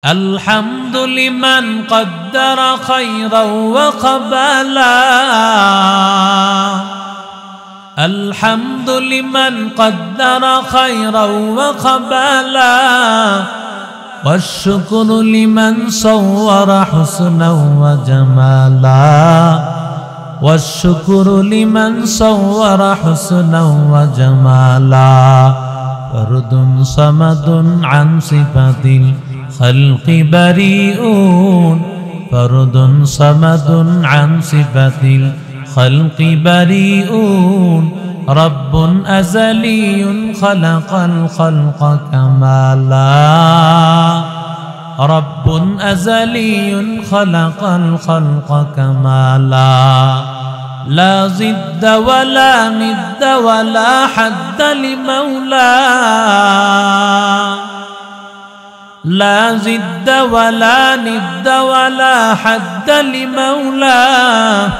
الحمد لمن قدر خيرا وقبلا الحمد لمن قدر خيرا وقبلا والشكر لمن صور حسنا وجمالا والشكر لمن صور حسنا وجمالا فرد صمد عن صفة الخلق بريئون فرد صمد عن صفة الخلق بريئون رب أزلي خلق الخلق كمالا رب أزلي خلق الخلق كمالا لا ضد ولا ند ولا حد لمولاه لا ضد ولا ند ولا حد لمولاه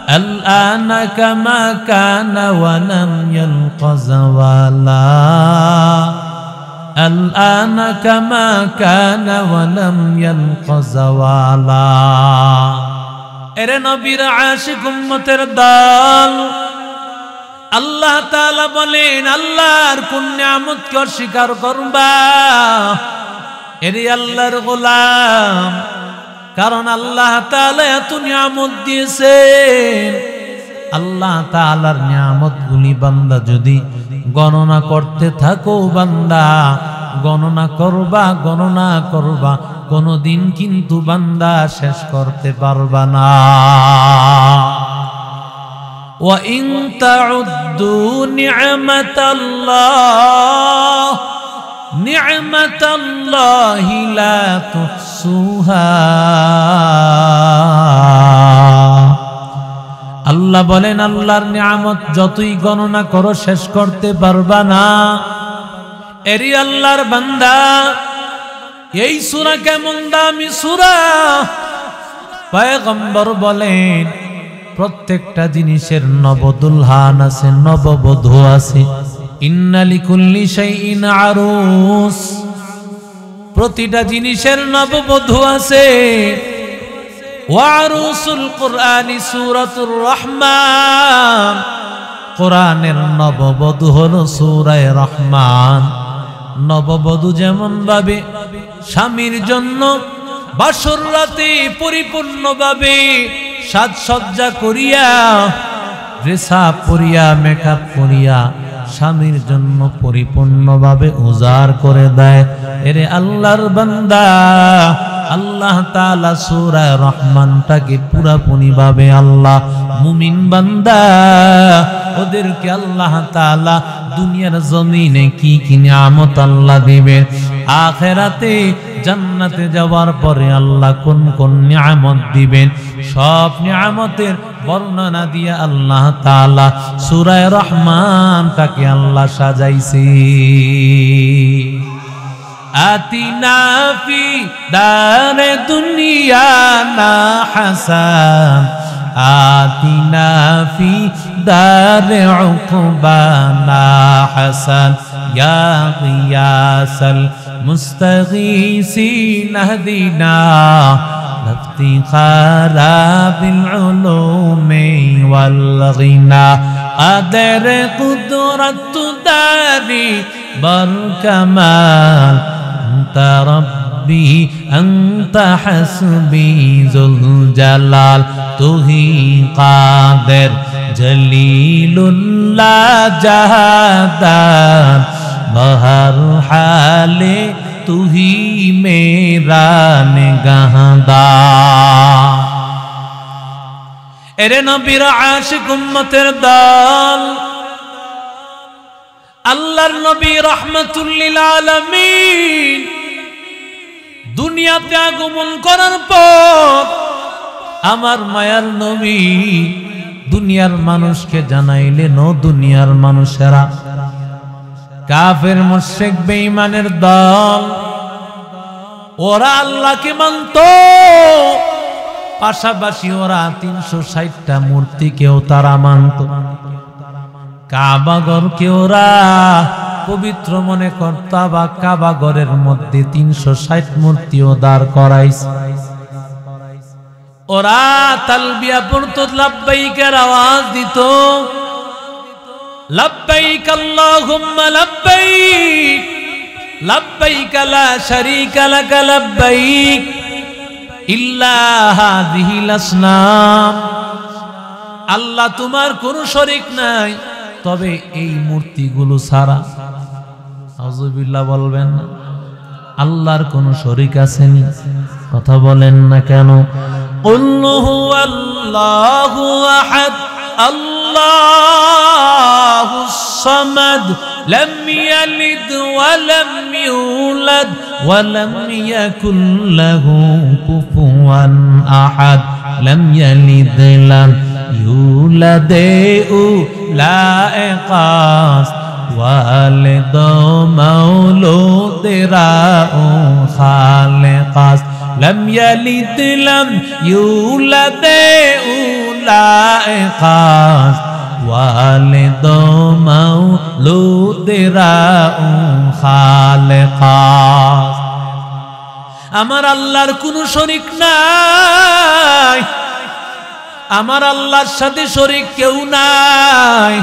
الآن كما كان ولم يلق زوالا الآن كما كان ولم يلق زوالا এরে নবীর আশিক উম্মতের দল আল্লাহ তাআলা বলেন আল্লাহর কোন নিয়ামতকে অস্বীকার করবা এরে আল্লাহর গোলাম কারণ আল্লাহ তাআলা এত নিয়ামত দিয়েছেন আল্লাহ তাআলার নিয়ামতগুলি বান্দা যদি গণনা করতে থাকো বান্দা গণনা করবা কোনদিন কিন্তু বান্দা শেষ করতে পারবা না ওয়া ইন তাউদ্দু নি'মাতাল্লাহি লা তুহসুহা আল্লাহ বলেন আল্লাহর নিয়ামত যতই গণনা করো শেষ করতে পারবা না এরি আল্লাহর বান্দা এই সূরা কেমন দামি সূরা পয়গম্বর বলেন প্রত্যেকটা জিনিসের নবদুলহান আছে নববধূ আছে ইন্না লিকুল্লি শাইইন আরুস প্রতিটা জিনিসের নববধূ আছে ওয়ারুসুল কুরআনি সূরাতুর রহমান কোরআনের নববধূ হলো সূরা রহমান নববধূ যেমন ভাবে স্বামীর জন্য বাসর রাতে পরিপূর্ণভাবে সাজসজ্জা করিয়া ড্রেস আপ করিয়া মেকআপ করিয়া স্বামীর জন্য পরিপূর্ণভাবে উজাড় করে দেয় এরে আল্লাহর বান্দা আল্লাহ তাআলা সূরা রহমানটাকে পুরাপুরিভাবে আল্লাহ মুমিন বান্দা ওদেরকে আল্লাহ তাআলা দুনিয়ার জমিনে কি কি নিয়ামত আল্লাহ দিবেন আখিরাতে জান্নাতে যাওয়ার পরে আল্লাহ কোন কোন নিয়ামত দিবেন সব নিয়ামতের বর্ণনা দিয়ে আল্লাহ তাআলা সূরা রহমানটাকে আল্লাহ সাজাইছে আতিনা ফি দারে দুনিয়া না হাসান আতিনা ফি দারে উকবানা হাসান ইয়া গিয়াসাল মুস্তাগীসিন হদিনা ইফতিখারা বিল উলুমি ওয়াল গিনা আদর কুদরত দারি বরকামাল আনতা রব্বি আনতা হাসবি যুল জালাল তুহি কাদের জলিলুল্লাহ জাহাদার বহর হালে তুহি মেরা নিগাহদার এরে নবীর আশিক উম্মতের দল আল্লাহর নবী রাহমাতুল লিল আলামিন দুনিয়াতে আগমন করার পর আমার মায়ার নবী দুনিয়ার মানুষকে জানাইলেন ও দুনিয়ার মানুষেরা কাফের মুশরিক বেঈমানের দল ওরা আল্লাহকে মানতো পাশাপাশি ওরা 360টা মূর্তিকেও তারা মানত কাবাঘরকে ওরা পবিত্র মনে করতা বা কাবা ঘরের মধ্যে 360 মূর্তিও দাঁড় করাইছে। ওরা তালবিয়া পড়তো, লাব্বাইকের আওয়াজ দিত, লাব্বাইক আল্লাহুম্মা লাব্বাইক লাব্বাইক লা শারীকা লাক লাব্বাইক ইল্লা হাযিহিল আসনাম। আল্লাহ তোমার কোনো শরীক নাই তবে এই মূর্তিগুলো ছাড়া। আউযুবিল্লাহ বলবেন না? আল্লাহর কোনো শরীক আছেনি? কথা বলেন না কেন? কুল হুয়াল্লাহু আহাদ আল্লাহুস সামাদ লাম ইয়ালিদ ওয়া লাম ইউলাদ ওয়া লাম ইয়াকুল লাহু কুফুয়ান আহাদ লাম ইয়ালিদ লাম ইউলাদ লা ইকাস ওয়ালিদ মাওলুদেরা খালিকাস লাম ইয়ালিদ লাম ইউলাদ লা ইকাস ওয়ালিদ মাওলুদেরা খালিকাস। আমার আল্লাহর কোনো শরীক নাই, আমার আল্লাহর সাথে শরীক কেউ নাই।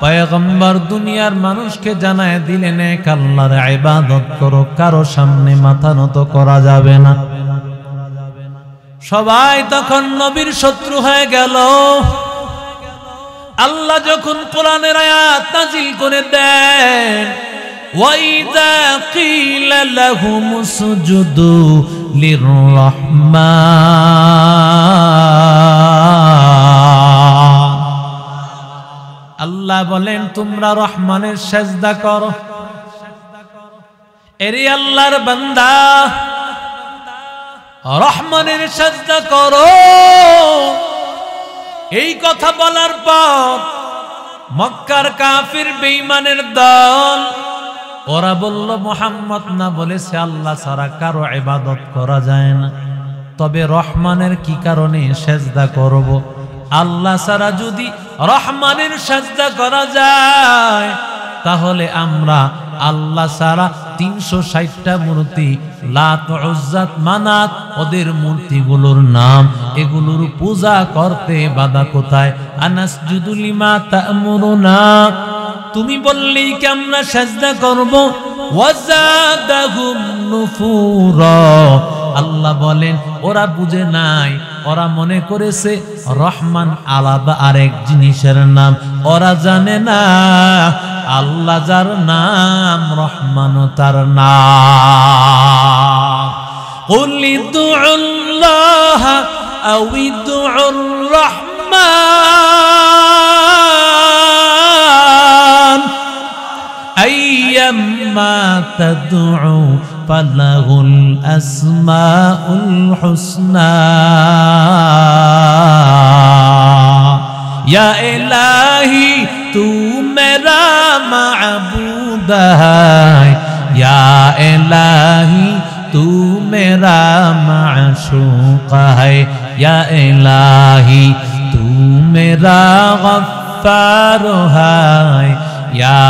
পয়গম্বর দুনিয়ার মানুষকে জানায় দিলেন, এক আল্লাহর ইবাদত করো, কারো সামনে মাথা নত করা যাবে না। সবাই তখন নবীর শত্রু হয়ে গেল। আল্লাহ যখন কোরআনের আয়াত নাযিল করে দেন, ওয়াইদা কিলা লাহুমুসজুদু লিররহমান, আল্লাহ বলেন তোমরা রহমানের সেজদা করো। এরে আল্লাহর বান্দা, রহমানের সেজদা করো। এই কথা বলার পর মক্কার কাফির বেঈমানের দল ওরা বলল, মুহাম্মদ না বলেছে আল্লাহ ছাড়া কারো ইবাদত করা যায় না, তবে রহমানের কি কারণে সেজদা করব? আল্লাহ ছাড়া যদি রহমানের সেজদা করা যায় তাহলে আমরা আল্লাহ ছাড়া 360টা মূর্তি, লাত, উজ্জাত, মানাত, ওদের মূর্তিগুলোর নাম, এগুলোর পূজা করতে বাধা কোথায়? আনাসজুদু লিমা তা'মুরুনা, তুমি বললেই কি আমরা সেজদা করব? ওয়াজাদাহুম নুফুরা, আল্লাহ বলেন ওরা বুঝে নাই, ওরা মনে করেছে রহমান আলাদা আরেক জিনিসের নাম। ওরা জানে না আল্লাহ যার নাম রহমান তার নাম। কুল ইদউল্লাহ আও ইদউর রহমান আইয়াম্মা তাদউ ফালাহুল আসমাউল হুসনা। या इलाही तू मेरा माबूद है, या इलाही तू मेरा माशूक है, या इलाही तू मेरा गफ्फार है, या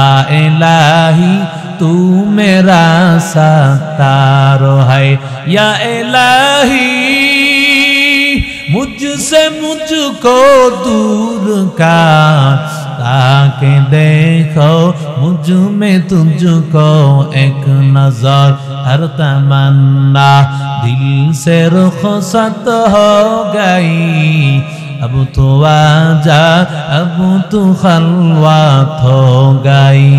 इलाही तू मेरा सत्तार है, या इलाही मुझसे मुझको दूर का, ताकि देखो मुझ में तुझको एक नजर, हर तमन्ना दिल से रुखसत हो गई, अब तो आजा अब तो खलवत हो गई,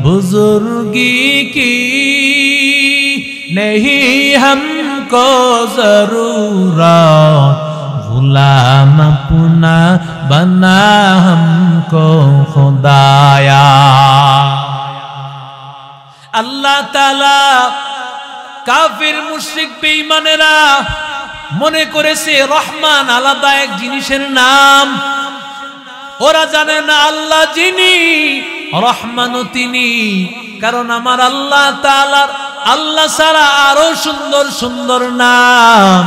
बुजुर्गी की नहीं हमको जरूरत, गुलाम अपना बना हमको खुदाया। अल्लाह ताला কাফির মুশরিক বেঈমানেরা মনে করেছে রহমান আলাদা এক জিনিসের নাম। ওরা জানে না আল্লাহ যিনি রহমানও তিনি। কারণ আমার আল্লাহ তাআলার আল্লাহ ছাড়া আরো সুন্দর সুন্দর নাম।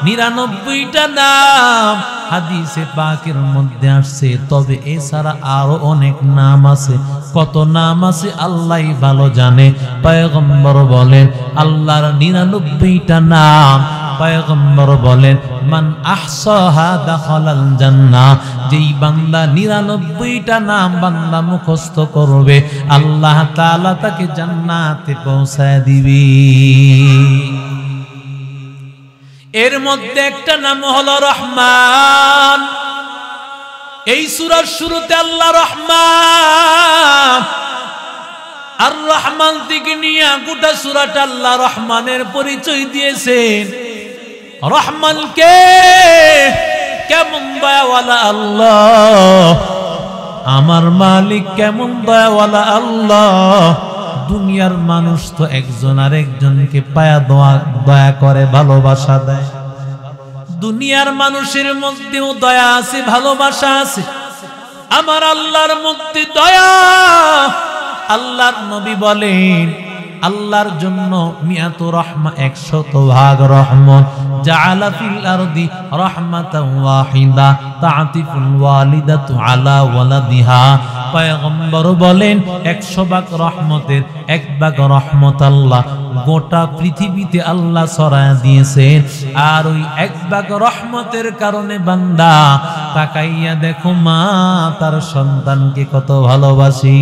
99টা নাম হাদিসে পাকের মধ্যে আসছে। তবে এছাড়া আরো অনেক নাম আছে। কত নাম আছে আল্লাহই ভালো জানে। পয়গম্বর বলেন আল্লাহর 99টা নাম। পয়গম্বর বলেন মান আহসাহা দাখালাল জান্নাহ, যেই বান্দা 99টা নাম বান্দা মুখস্থ করবে আল্লাহ তাআলা তাকে জান্নাতে পৌঁছায় দিবে। এর মধ্যে একটা নাম হলো রহমান। এই সূরার শুরুতে আল্লাহ রহমান আর রহমান থেকে নিয়ে গোটা সূরাটা আল্লাহ রহমানের পরিচয় দিয়েছেন। রহমান কে? কেমন দয়াওয়ালা আল্লাহ, আমার মালিক কেমন দয়াওয়ালা আল্লাহ। দুনিয়ার মানুষ তো একজন আর একজনকে পায়া দয়া করে, ভালোবাসা দেয়। দুনিয়ার মানুষের মধ্যেও দয়া আছে, ভালোবাসা আছে। আমার আল্লাহর মধ্যে দয়া। আল্লাহর নবী বলেন আল্লাহর জন্য মিয়াতু রাহমা 100 ভাগ রহমত। জাআলা ফিল আরদি রাহমাতান ওয়াহিদা তা'তিফুল ওয়ালিদাতু আলা ওয়ালাদিহা। পয়গম্বর বলেন 100 ভাগ রহমতের 1 ভাগ রহমত আল্লাহ গোটা পৃথিবীতে আল্লাহ ছড়ায় দিয়েছেন। আর ওই 1 ভাগ রহমতের কারণে বান্দা তাকাইয়া দেখো মা তার সন্তানকে কত ভালোবাসি।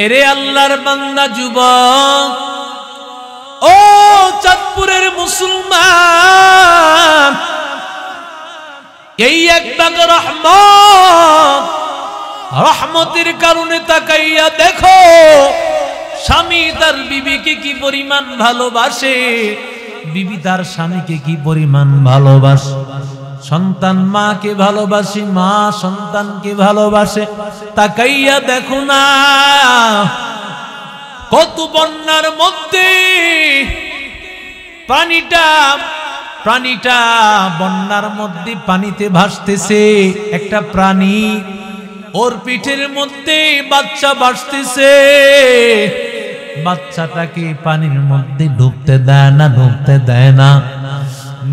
এরে আল্লাহর বান্দা যুবক, ও চাঁদপুরের মুসলমান, এই 1 ভাগ রহমতের কারণে তাকাইয়া দেখো স্বামী তার বিবিকে কি পরিমাণ ভালোবাসে, বিবি তার স্বামীকে কি পরিমাণ ভালোবাসে। সন্তান মাকে ভালোবাসে, মা সন্তানকে ভালোবাসে। তাকাইয়া দেখো না কত বন্যার মধ্যে প্রাণীটা বন্যার মধ্যে পানিতে ভাসতেছে। একটা প্রাণী, ওর পিঠের মধ্যে বাচ্চা ভাসতেছে। বাচ্চাটাকে পানির মধ্যে ডুবতে দেয় না।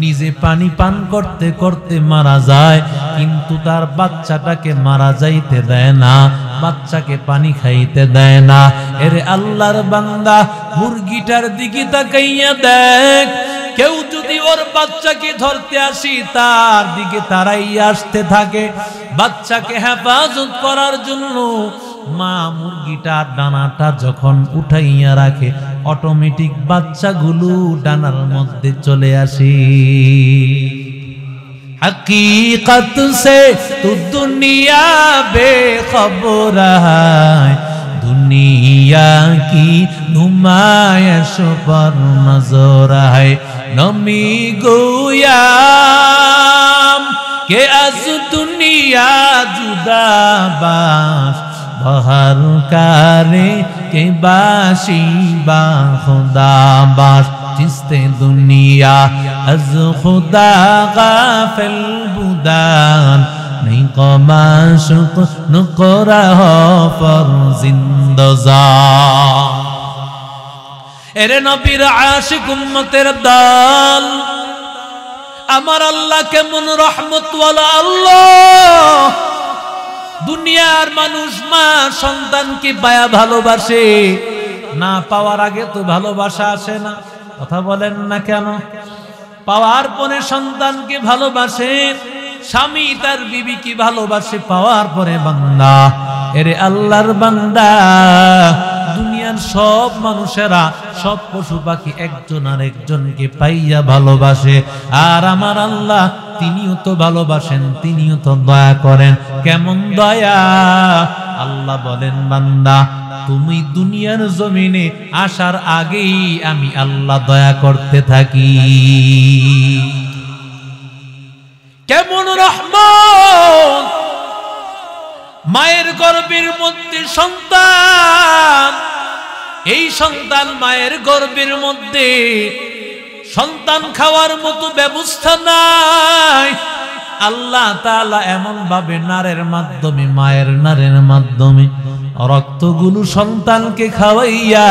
নিজে পানি পান করতে করতে মারা যায়, কিন্তু তার বাচ্চাটাকে মারা যাইতে দেয় না, বাচ্চাকে পানি খাইতে দেয় না। এর আল্লাহর বান্দা মুরগিটার দিকে তাকাইয়া দেখ, কেউ যদি ওর বাচ্চাকে ধরতে আসি তার দিকে তারাইয়া আসতে থাকে। বাচ্চাকে হেফাজত করার জন্য মা মুরগিটার ডানাটা যখন উঠাইয়া রাখে অটোমেটিক বাচ্চাগুলো ডানার মধ্যে চলে আসে। हकीकत से तू दुनिया बेखबर है, दुनिया की नुमाइश पर नजर है। नमी गोयाम के अज दुनिया जुदा बाश बहर कारे के बाशी बा खुदा बाश। जिसते दुनिया अज खुदा गाफिल बुदान नहीं कमाशुक नुकरा हो पर जिंदजा। एरे नबीर आशिक उम्मतेर दाल, আমার আল্লাহ কেমন রহমতওয়ালা আল্লাহ। দুনিয়ার মানুষ মা সন্তানকে পায়া ভালোবাসে, না পাওয়ার আগে তো ভালোবাসা আসে না। কথা বলেন না কেন? পাওয়ার পরে সন্তানকে ভালোবাসে, স্বামী তার বিবিকে ভালোবাসে পাওয়ার পরে। বান্দা, এরে আল্লাহর বান্দা, দুনিয়ার সব মানুষেরা সব পশু পাখি একজন আর একজনকে পাইয়া ভালোবাসে, আর আমার আল্লাহ তিনিও তো ভালোবাসেন, তিনিও তো দয়া করেন। কেমন দয়া! আল্লাহ বলেন বান্দা তুমি দুনিয়ার জমিনে আসার আগেই আমি আল্লাহ দয়া করতে থাকি। কেমন রহমত! মায়ের গর্ভের মধ্যে সন্তান, এই সন্তান মায়ের গর্ভের মধ্যে, সন্তান খাওয়ার মতো ব্যবস্থা নাই। আল্লাহ তাআলা এমন ভাবে নারের মাধ্যমে, মায়ের নারের মাধ্যমে রক্তগুলো সন্তানকে খাওয়াইয়া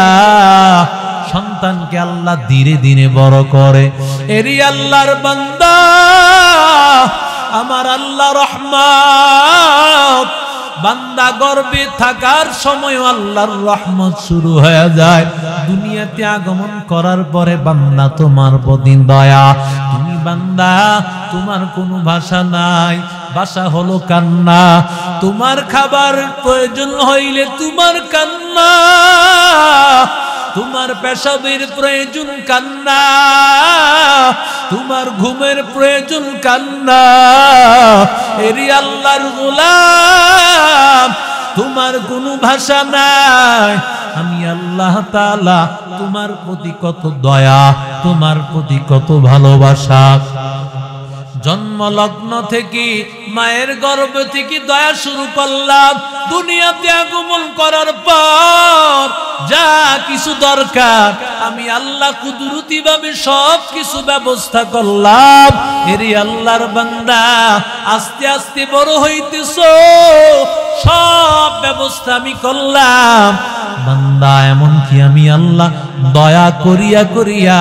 সন্তানকে আল্লাহ ধীরে ধীরে বড় করে। এরি আল্লাহর বান্দা, আমার আল্লাহ রহমত, বান্দা গর্ভে থাকার সময় আল্লাহর রহমত শুরু হয়ে যায়। দুনিয়াতে আগমন করার পরে বান্দা তোমার প্রতি দয়া। তুমি বান্দা, তোমার কোনো ভাষা নাই, ভাষা হলো কান্না। তোমার খাবার প্রয়োজন হইলে তোমার কান্না, তোমার পেশাবের প্রয়োজন কান্না, তোমার ঘুমের প্রয়োজন কান্না। এরি আল্লাহর গোলাম, তোমার কোনো ভাষা নাই। আমি আল্লাহ তাআলা তোমার প্রতি কত দয়া, তোমার প্রতি কত ভালোবাসা। জন্ম লগ্ন থেকে মায়ের গর্ভ থেকে দয়া শুরু করলাম। দুনিয়াতে আগমন করার পর যা কিছু দরকার আমি আল্লাহ কুদরতি ভাবে সব কিছু ব্যবস্থা করলাম। এরি আল্লাহর বান্দা, আস্তে আস্তে বড় হইতেছো, সব ব্যবস্থা আমি করলাম। বান্দা, এমনকি আমি আল্লাহ দয়া করিয়া করিয়া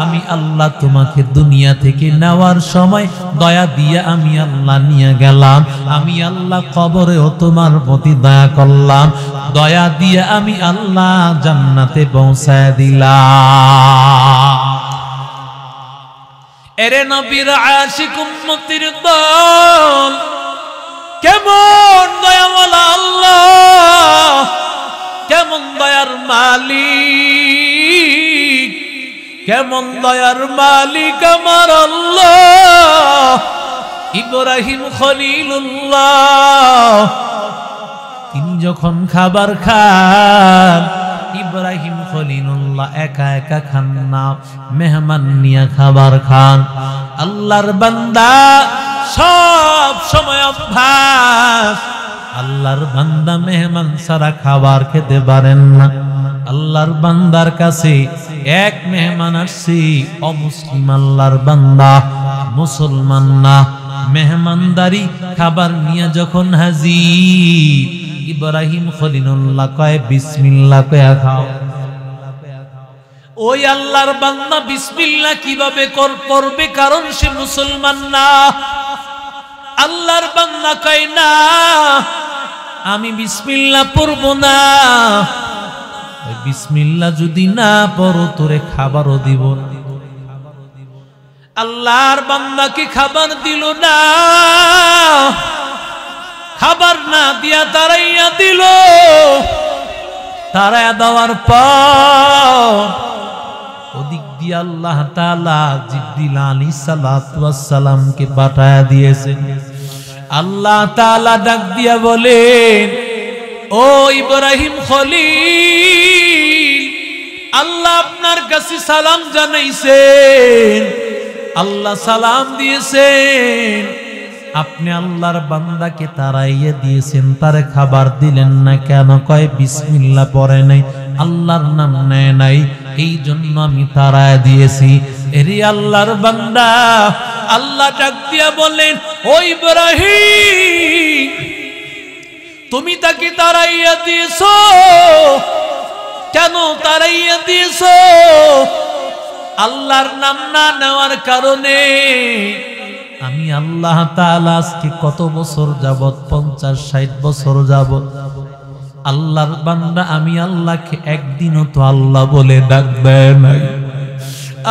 আমি আল্লাহ তোমাকে দুনিয়া থেকে নেওয়ার সময় দয়া দিয়া আমি আল্লাহ নিয়ে গেলাম। আমি আল্লাহ কবরেও তোমার প্রতি দয়া করলাম, দয়া দিয়ে আমি আল্লাহ জান্নাতে পৌঁছায় দিলাম। এরে নবীর আশিক উম্মতির দল, কেমন দয়াওয়ালা আল্লাহ, কেমন দয়ার মালিক, কেমন দয়ার মালিক আমার আল্লাহ। ইব্রাহিম খলিলুল্লাহ, তিনি যখন খাবার খান, ইব্রাহিম খলিলুল্লাহ একা একা খান না, মেহমান নিয়ে খাবার খান। আল্লাহর বান্দা সব সময় অভ্যাস, আল্লাহর বান্দা মেহমান ছাড়া খাবার খেতে পারেন না। আল্লাহর বান্দার কাছে এক মেহমান আসছে, অমুসলিম আল্লাহর বান্দা, মুসলমান না, মেহমানদারি খাবার নিয়ে যখন হাজির, ইব্রাহিম খলিলুল্লাহ কয় বিসমিল্লাহ কয়া খাও। ওই আল্লাহর বান্দা বিসমিল্লাহ কিভাবে করবে? কারণ সে মুসলমান না। আল্লাহর বান্দা কয় না, আমি বিসমিল্লাহ পড়ব না। বিসমিল্লাহ যদি না পড়ো তোরে খাবারও দিব না। আল্লাহর বান্দাকে খাবার দিল না, খাবার না দিয়া তারাইয়া দিল। তারাইয়া দেওয়ার পর ওদিক দিয়ে আল্লাহ তাআলা জিবরিল আলাইহিস সালাতু ওয়াস সালামকে পাঠায়া দিয়েছেন। আল্লাহ তাআলা ডাক দিয়া বলেন, ও ইব্রাহিম খলিল, আল্লাহ আপনার কাছে সালাম জানাইছেন, আল্লাহ সালাম দিয়েছেন। আপনি আল্লাহর বান্দাকে তাড়াইয়া দিয়েছেন, তারে খাবার দিলেন না কেন? কয় বিসমিল্লাহ পড়ে নাই, আল্লাহর নাম নেয় নাই, এই জন্য আমি তাড়াইয়া দিয়েছি। এরি আল্লাহর বান্দা, আল্লাহ ডাক দিয়া বলেন, ও ইব্রাহিম, তুমি তাকে তাড়াইয়া দিয়েছো কেন? তাড়াইয়া দিয়েছো আল্লাহর নাম না নেওয়ার কারণে। আমি আল্লাহ তাআলা আজকে কত বছর যাবত, 50-60 বছর যাবত আল্লাহর বান্দা, আমি আল্লাহকে একদিনও তো আল্লাহ বলে ডাক দেয় নাই।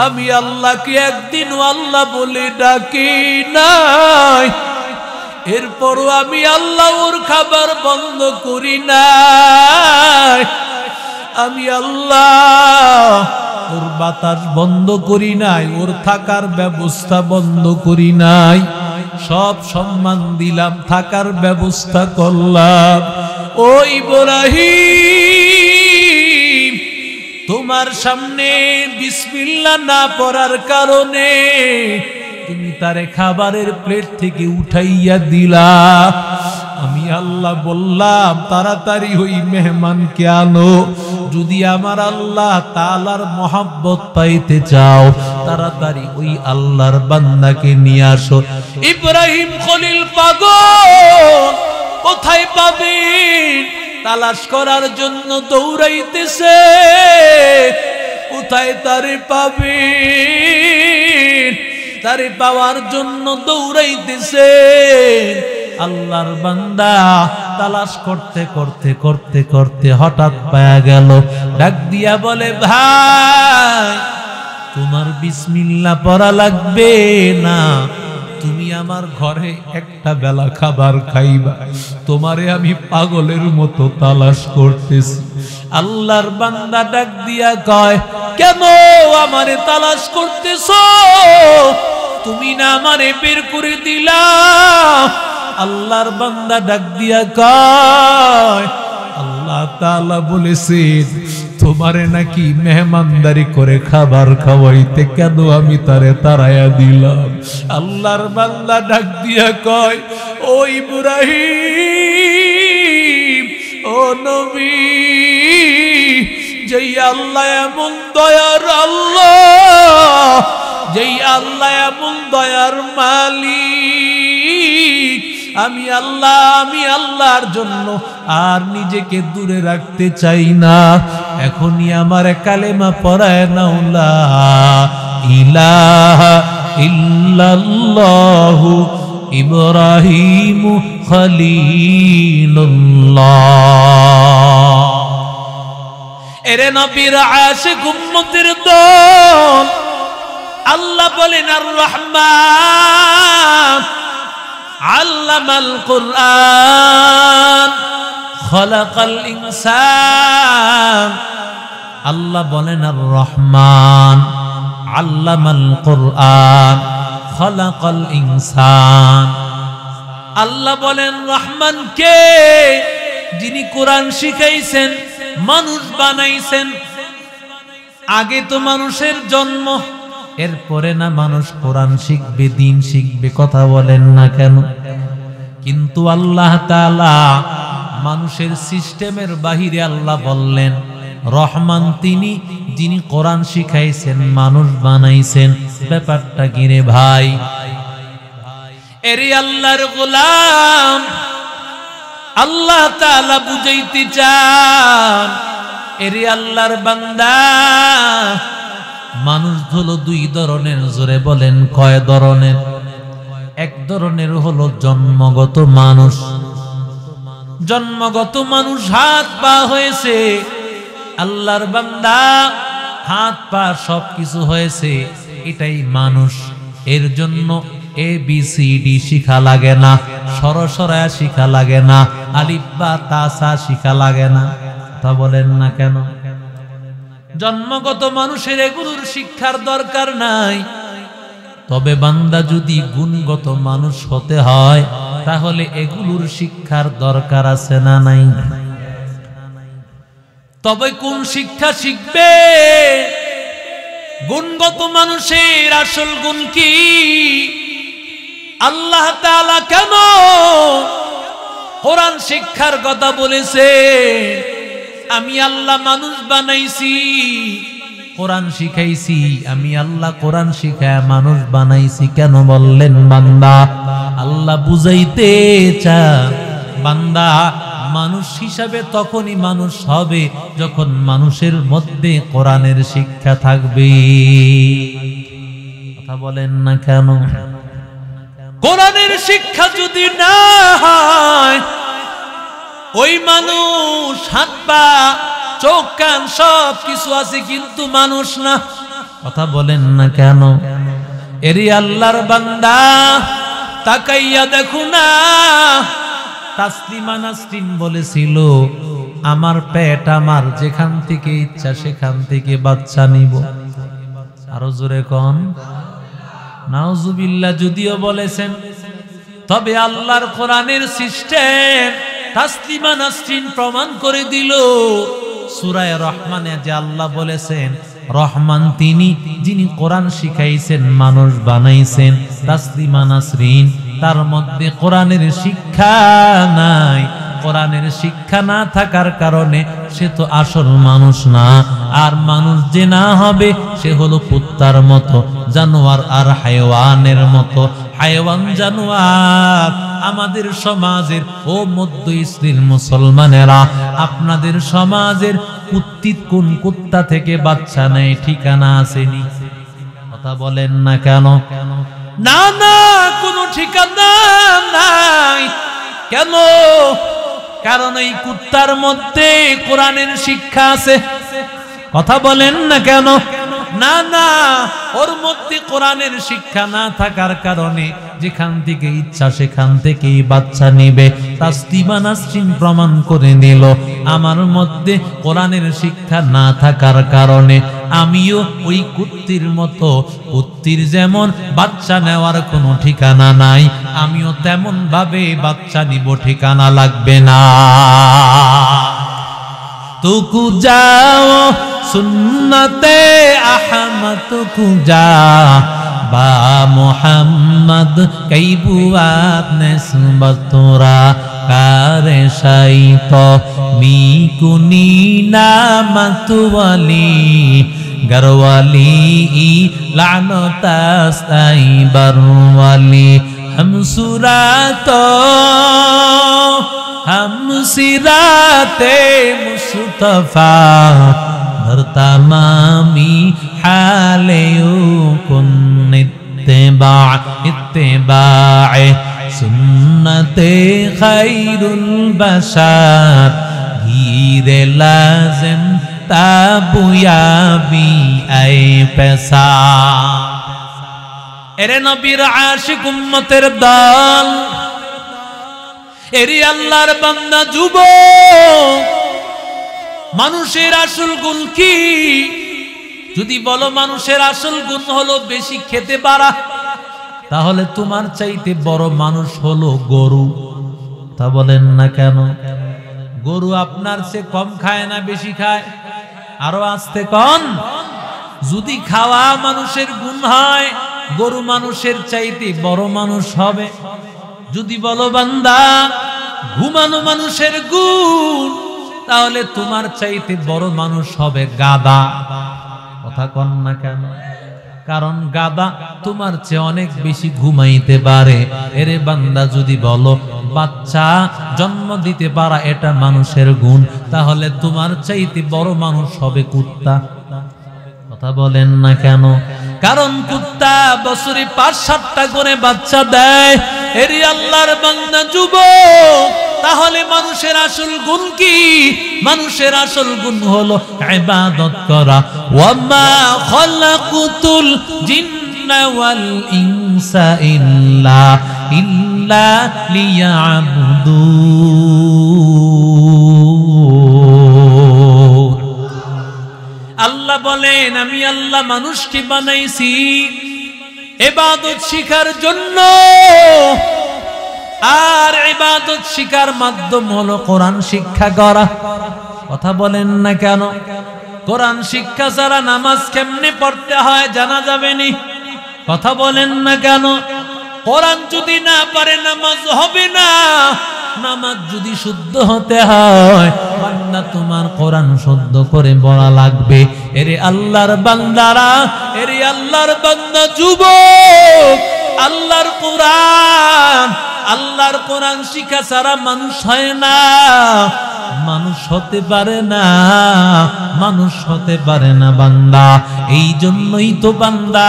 আমি আল্লাহকে একদিনও আল্লাহ বলে ডাকি নাই। এরপরও আমি আল্লাহ ওর খাবার বন্ধ করি নাই। আমি আল্লাহ ওর বাতাস বন্ধ করি নাই, ওর থাকার ব্যবস্থা বন্ধ করি নাই। সব সম্মান দিলাম, থাকার ব্যবস্থা করলাম। ও ইব্রাহিম, তোমার সামনে বিসমিল্লাহ না পড়ার কারণে তুমি তারে খাবারের প্লেট থেকে উঠাইয়া দিলা। আমি আল্লাহ বললাম, তাড়াতাড়ি ওই মেহমানকে আনো। যদি আমার আল্লাহ তাআলার মহব্বত পাইতে চাও, তাড়াতাড়ি ওই আল্লাহর বান্দাকে নিয়ে আসো। ইব্রাহিম খলিল পাগল, কোথায় পাবেন? তালাশ করার জন্য দৌড়াইতেছে, কোথায় তারে পাবে, তারে পাওয়ার জন্য দৌড়াইতেছে। আল্লাহর বান্দা তালাশ করতে করতে করতে করতে হঠাৎ পায়া গেল। ডাক দিয়া বলে, ভাই তোমার বিসমিল্লাহ পড়া লাগবে না, তুমি আমার ঘরে একটা বেলা খাবার খাইবা, তোমারে আমি পাগলের মতো তালাশ করতেছি। আল্লাহর বান্দা ডাক দিয়া কয়, কেন আমারে তালাশ করতেছো? তুমি না আমারে বের করে দিলা। আল্লাহর বান্দা ডাক দিয়া কয়, আল্লাহ তাআলা বলেছেন তোমারে নাকি মেহমানদারি করে খাবার খাওয়াইতে, কেন আমি তারে তাড়াইয়া দিলাম? আল্লাহর বান্দা ডাক দিয়া কয়, ও ইব্রাহিম, ও নবী, যেই আল্লাহ এমন দয়ার আল্লাহ, যেই আল্লাহ এমন দয়ার মালিক, আমি আল্লাহর জন্য আর নিজেকে দূরে রাখতে চাই না। এখনই আমার কালেমা পড়ায় নাও, লা ইলাহা ইল্লাল্লাহু ইব্রাহিম খলিলুল্লাহ। এরে নবীর আশিক উম্মতের দল, আল্লাহ বলেন আর রহমান আল্লামাল কুরআন খলাকাল ইনসান। আল্লাহ বলেন আর রহমান আল্লামাল কুরআন খলাকাল ইনসান। আল্লাহ বলেন রহমান কে? যিনি কোরআন শিখাইছেন, মানুষ বানাইছেন। আগে তো মানুষের জন্ম, এরপরে না মানুষ কোরআন শিখবে, দিন শিখবে, কথা বলেন না কেন? কিন্তু আল্লাহ তাআলা মানুষের সিস্টেমের বাহিরে আল্লাহ বললেন রহমান তিনি, যিনি কোরআন শিখাইছেন, মানুষ বানাইছেন। ব্যাপারটা কি রে ভাই? এরে আল্লাহর গোলাম, আল্লাহ তাআলা বুঝাইতে চান, এরে আল্লাহর বান্দা, মানুষ হলো দুই ধরনের। জোরে বলেন কয় ধরনের? এক ধরনের হলো জন্মগত মানুষ। জন্মগত মানুষ, হাত পা হয়েছে, আল্লাহর বান্দা হাত পা সবকিছু হয়েছে, এটাই মানুষ। এর জন্য ABCD শিখা লাগে না, সরসরা শিখা লাগে না, আলিফ বা তাসা শিখা লাগে না। তা বলেন না কেন? জন্মগত মানুষের এগুলোর শিক্ষার দরকার নাই। তবে বান্দা যদি গুণগত মানুষ হতে হয়, তাহলে এগুলোর শিক্ষার দরকার আছে না নাই? তবে কোন শিক্ষা শিখবে? গুণগত মানুষের আসল গুণ কি? আল্লাহ তাআলা কেন কোরআন শিক্ষার কথা বলেছে? আমি আল্লাহ মানুষ বানাইছি, কোরআন শিখাইছি। আমি আল্লাহ কোরআন শিখায় মানুষ বানাইছি কেন বললেন? বান্দা আল্লাহ বুঝাইতে চান, বান্দা মানুষ হিসাবে তখনই মানুষ হবে যখন মানুষের মধ্যে কোরআনের শিক্ষা থাকবে। কথা বলেন না কেন? কোরআনের শিক্ষা যদি না হয়, ওই মানুষ হাত পা চোখ কান সব কিছু আছে কিন্তু মানুষ না। কথা বলেন না কেন? এরি আল্লাহর বান্দা, তাকাইয়া দেখো না, তাসলিমা নাসরিন বলেছিল আমার পেট আমার, যেখান থেকে ইচ্ছা সেখান থেকে বাচ্চা নিব। আরো জোরে কোন নাউজুবিল্লাহ। যদিও বলেছেন, তবে আল্লাহর কোরআনের সিস্টেম তাসলিমা নাসরিন প্রমাণ করে দিল। সূরা রহমানে যে আল্লাহ বলেছেন রহমান তিনি, যিনি কোরআন শিখাইছেন, মানুষ বানাইছেন। তাসলিমা নাসরিন তার মধ্যে কোরআনের শিক্ষা নাই। কোরআনের শিক্ষা না থাকার কারণে সে তো আসল মানুষ না। আর মানুষ যে না হবে, সে হলো কুত্তার মতো, জানোয়ার আর হায়ওয়ানের মতো। হায়ওয়ান জানোয়ার আমাদের সমাজের ও মধ্য ইসরায়েল মুসলমানেরা, আপনাদের সমাজের কুত্তিত কোন কুত্তা থেকে বাচ্চা নেয় ঠিকানা আসেনি? কথা বলেন না কেন? না না, কোনো ঠিকানা নাই। কেন? কারণ এই কুত্তার মধ্যে কোরআনের শিক্ষা আছে। কথা বলেন না কেন? না না, ওর মধ্যে কোরআনের শিক্ষা না থাকার কারণে যেখান থেকে ইচ্ছা সেখান থেকেই বাচ্চা নিবে। তাসলিমা নাসরিন প্রমাণ করে দিল, আমার মধ্যে কোরআনের শিক্ষা না থাকার কারণে আমিও ওই কুত্তির মতো, কুত্তির যেমন বাচ্চা নেওয়ার কোনো ঠিকানা নাই, আমিও তেমন ভাবে বাচ্চা নিব, ঠিকানা লাগবে না। তুকু যাও সুন্নতে আহমদ, তুকু যা বা মোহাম্মদ কই বুয়াত নিসবতরা কারে শাইত মি কুনি নামতওয়ালি গরওয়ালি লানতাস্তাই বরওয়ালি हमसुरात हमसिराते मुस्तफा तमामी हालेयुकुन इत्तिबाए सुन्नते खैरुल बशर हीरे लाजिम ताबुयाबी आए पैसा। এরে নবীর আশিক উম্মতের দল, এরি আল্লাহর বান্দা যুবক, মানুষের আসল গুণ কি? যদি বলো মানুষের আসল গুণ হলো বেশি খেতে পারা, তাহলে তোমার চাইতে বড় মানুষ হলো গরু। তা বলেন না কেন? গরু আপনার চেয়ে কম খায় না বেশি খায়? আরো আসতে কন। যদি খাওয়া মানুষের গুণ হয়, গরু মানুষের চাইতে বড় মানুষ হবে। যদি বলো বান্দা ঘুমানো মানুষের গুণ, তাহলে তোমার চাইতে বড় মানুষ হবে গাধা। কথা কন না কেন? কারণ গাধা তোমার চেয়ে অনেক বেশি ঘুমাইতে পারে। এরে বান্দা যদি বলো বাচ্চা জন্ম দিতে পারা এটা মানুষের গুণ, তাহলে তোমার চাইতে বড় মানুষ হবে কুত্তা। কথা বলেন না কেন? কারণ কুত্তা বছরে ৫-৭টা করে বাচ্চা দেয়। এরি আল্লাহর বান্দা যুবক, তাহলে মানুষের আসল গুণ কি? মানুষের আসল গুণ হলো ইবাদত করা। ওয়ামা খালাকুতুল জিন্না ওয়াল ইনসা ইল্লা লিয়াবুদুন। আল্লাহ বলেন, আমি আল্লাহ মানুষকে বানাইছি ইবাদত শিখার জন্য, আর ইবাদত শিখার মাধ্যম হলো কোরআন শিক্ষা করা। কথা বলেন না কেন? কোরআন শিক্ষা ছাড়া নামাজ কেমনে পড়তে হয় জানা যাবে নি? কথা বলেন না কেন? কোরআন যদি না পারে নামাজ হবে না। নামাজ যদি শুদ্ধ হতে হয়, বান্দা তোমার কোরআন শুদ্ধ করে পড়া লাগবে। এরে আল্লাহর বান্দারা, এরে আল্লাহর বান্দা যুবক, আল্লাহর কোরআন শিক্ষা ছাড়া মানুষ হয় না, মানুষ হতে পারে না, মানুষ হতে পারে না বান্দা। এই জন্যই তো বান্দা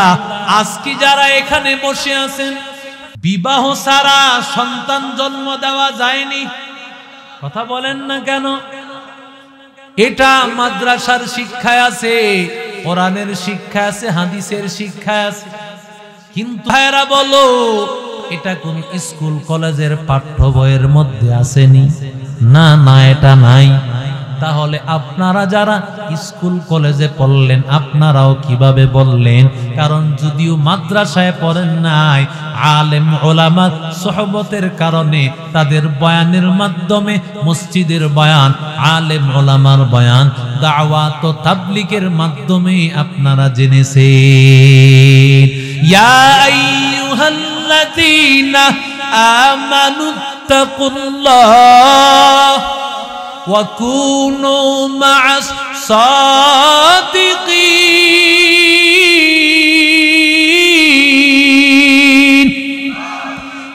আজকে যারা এখানে বসে আছেন, বিবাহ ছাড়া সন্তান জন্ম দেওয়া যায়নি। কথা বলেন না কেন? এটা মাদ্রাসার শিক্ষায় আছে, কোরআনের শিক্ষা আছে, হাদিসের শিক্ষা আছে, কিন্তু ভাইরা বলো এটা কোন স্কুল কলেজের পাঠ্য বইয়ের মধ্যে আসেনি? না না, এটা নাই। তাহলে আপনারা যারা স্কুল কলেজে পড়লেন, আপনারাও কিভাবে বললেন? কারণ যদিও মাদ্রাসায় পড়েন নাই, আলেম ওলামার সোহবতের কারণে, তাদের বয়ানের মাধ্যমে, মসজিদের বয়ান, আলেম ওলামার বয়ান, দাওয়াত ও তাবলীগের মাধ্যমে আপনারা জেনেছেন। ইয়া আইয়ুহাল্লাযীনা আমানুত্তাকুল্লাহ ওয়া কুনু মা'আস সাদিকিন।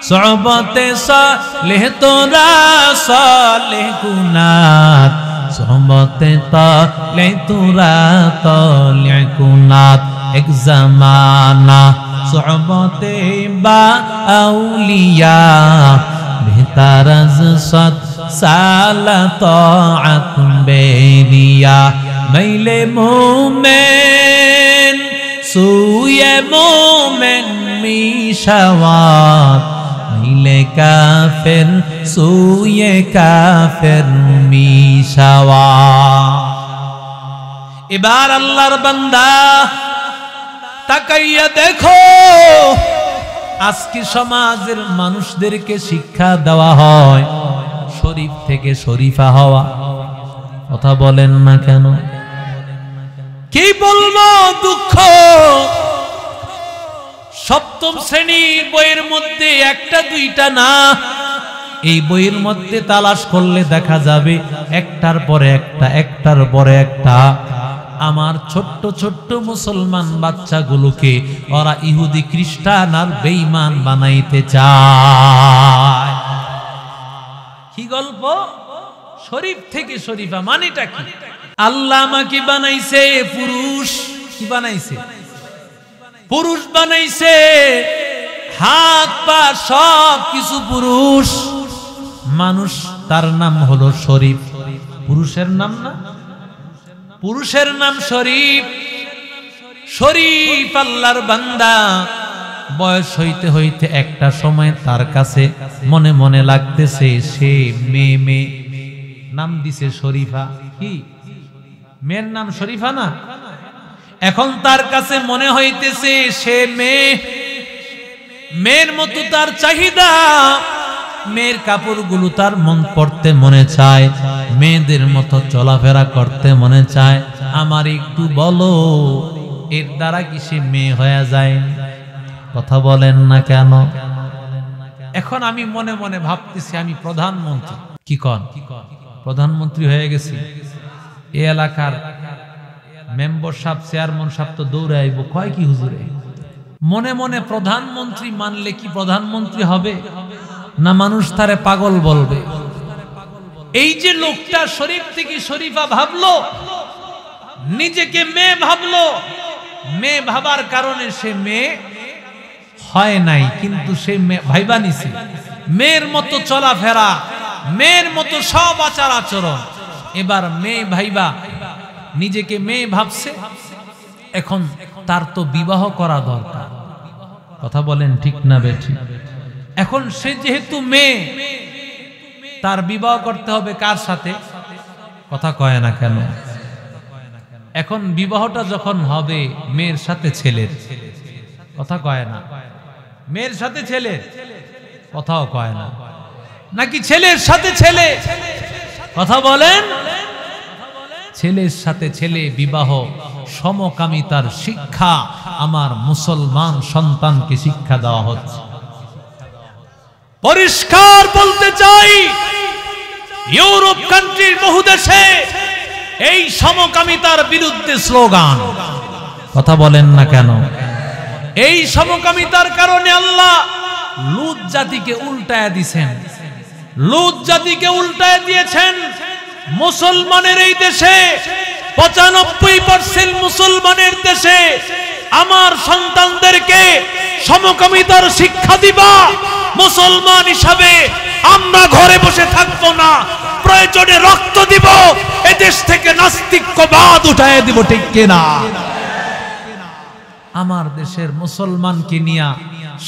सोहबते सालेह तोरा सालेह कुनात सोहबते ताले तोरा ताले कुनात एक जमाना सोहबते बा औलिया बेहतरज सत साला ताअत बेरिया मैले मोमेन सुये मोमेन मिशावात मैले काफिर सुये काफिर मिशावात। এবার আল্লাহর বান্দা তাকাইয়া দেখো, আজকে সমাজের মানুষদেরকে শিক্ষা দেওয়া হয় শরীফ থেকে শরীফা হওয়া। কথা বলেন না কেন? কি বলবো, দুঃখ। সপ্তম শ্রেণীর বইয়ের মধ্যে একটা দুইটা না, এই বইয়ের মধ্যে তালাশ করলে দেখা যাবে একটার পরে একটা, একটার পরে একটা। আমার ছোট্ট ছোট্ট মুসলমান বাচ্চাগুলোকে ওরা ইহুদি খ্রিস্টান আর বেঈমান বানাইতে চায়। কি গল্প? শরীফ থেকে শরীফা মানেটা কি? আল্লাহ আমাকে বানাইছে পুরুষ। কি বানাইছে? পুরুষ বানাইছে, হাত পা সব কিছু পুরুষ। মানুষ, তার নাম হলো শরীফ। পুরুষের নাম না, পুরুষের নাম শরীফ। শরীফ আল্লাহর বান্দা বয়স হইতে হইতে একটা সময় তার কাছে মনে মনে লাগতেছে সে মেয়ে, মেয়ে নাম দিছে শরীফা। কি মেয়ের নাম শরীফা না? এখন তার কাছে মনে হইতেছে সে মেয়ে, মেয়ের মতো তার চাহিদা, মেয়ের কাপড়গুলো তার মন পড়তে মনে চায়, মেয়েদের মতো চলাফেরা করতে মনে চায়। আমার একটু বলো, এর দ্বারা কি সে মেয়ে হয়ে যায়? কথা বলেন না কেন? এখন আমি মনে মনে ভাবতেছি আমি প্রধানমন্ত্রী। কি কন? প্রধানমন্ত্রী হয়ে গেছি। এই এলাকার মেম্বার সাহেব, চেয়ারম্যান সাহেব তো দৌড়ে আইব, কয় কি হুজুরে? মনে মনে প্রধানমন্ত্রী মানলে কি প্রধানমন্ত্রী হবে না মানুষ তারে পাগল বলবে? এই যে লোকটা শরীফ থেকে শরীফা ভাবলো, নিজেকে মেয়ে ভাবলো, মেয়ে ভাবার কারণে সে মেয়ে হয় নাই, কিন্তু সে ভাইবা নিছে মেয়ের মতো চলাফেরা, মেয়ের মতো সব আচার আচরণ। এবার মেয়ে ভাইবা নিজেকে মেয়ে ভাবছে, এখন তার তো বিবাহ করা দরকার। কথা বলেন ঠিক না বেঠিক? এখন সে যেহেতু মেয়ে, তার বিবাহ করতে হবে কার সাথে? কথা কয় না কেন? এখন বিবাহটা যখন হবে মেয়ের সাথে ছেলের, কথা কয় না? মেয়ের সাথে ছেলের, কথাও কয় না, নাকি ছেলের সাথে ছেলে? কথা বলেন। ছেলের সাথে ছেলে বিবাহ, সমকামিতার শিক্ষা আমার মুসলমান সন্তানকে শিক্ষা দেওয়া হচ্ছে। পরিষ্কার বলতে চাই, ইউরোপ কান্ট্রির বহু দেশে এই সমকামিতার বিরুদ্ধে স্লোগান। কথা বলেন না কেন? এই সমকামিতার কারণে আল্লাহ লূত জাতিকে উল্টায় দিয়েছেন। লূত জাতিকে উল্টায় দিয়েছেন। মুসলমানের এই দেশে 95% মুসলমানের দেশে আমার সন্তানদেরকে সমকামিতার শিক্ষা দিবা। মুসলমান হিসাবে আমরা ঘরে বসে থাকবো না, প্রয়োজনে রক্ত দিব, এদেশ থেকে নাস্তিক্যবাদ উঠায় দিব। ঠিক কিনা? আমার দেশের মুসলমানকে নিয়ে,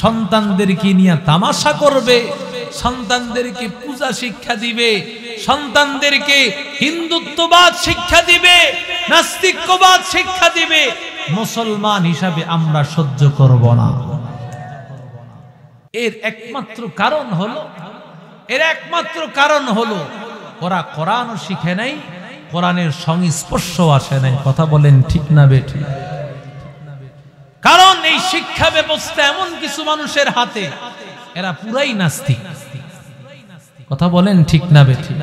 সন্তানদেরকে নিয়ে তামাশা করবে, সন্তানদেরকে পূজা শিক্ষা দিবে, সন্তানদেরকে হিন্দুত্ববাদ শিক্ষা দিবে, নাস্তিক্যবাদ শিক্ষা দিবে। মুসলমান হিসাবে আমরা সহ্য করব না। এর একমাত্র কারণ হলো ওরা কোরআনও শিখে নাই, কোরআনের সংস্পর্শ আসে নাই। কথা বলেন ঠিক না বেঠিক? কারণ এই শিক্ষা ব্যবস্থা এমন কিছু মানুষের হাতে, এরা পুরাই নাস্তিক। কথা বলেন ঠিক না বেঠিক?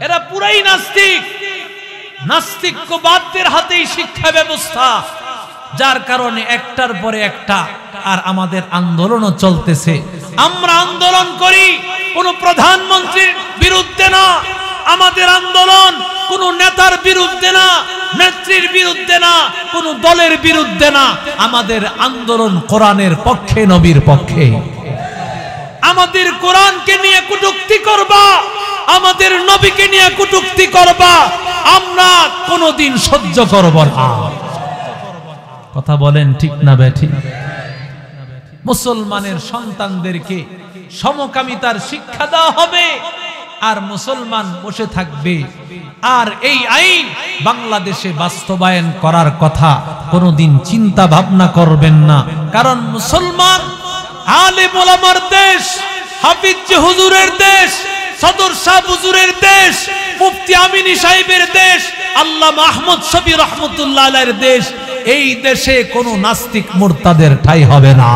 এরা পুরাই নাস্তিক। নাস্তিক্যবাদদের হাতেই শিক্ষা ব্যবস্থা, যার কারণে একটার পরে একটা। আর আমাদের আন্দোলনও চলতেছে, আমরা আন্দোলন করি কোন প্রধানমন্ত্রীর বিরুদ্ধে না, আমাদের আন্দোলন কোন নেতার বিরুদ্ধে না, নেত্রীর বিরুদ্ধে না, কোন দলের বিরুদ্ধে না, আমাদের আন্দোলন কোরআনের পক্ষে, নবীর পক্ষে। আমাদের কোরআনকে নিয়ে কটূক্তি করবা, আমাদের নবীকে নিয়ে কটূক্তি করবা, আমরা কোনদিন সহ্য করব না। কথা বলেন ঠিক না বেঠিক? মুসলমানের সন্তানদেরকে সমকামিতার শিক্ষা দেওয়া হবে, আর মুসলমান বসে থাকবে। আর এই আইন বাংলাদেশে বাস্তবায়ন করার কথা কোনদিন চিন্তা ভাবনা করবেন না, কারণ মুসলমান আলেম ওলামার দেশ, হাফিজ হুজুরের দেশ, সদর শাহ হুজুরের দেশ, মুফতি আমিনী সাহেবের দেশ, আল্লামা আহমদ শফি রহমতুল্লাহ আলাইহির দেশ। এই দেশে কোনো নাস্তিক মুরতাদের ঠাঁই হবে না।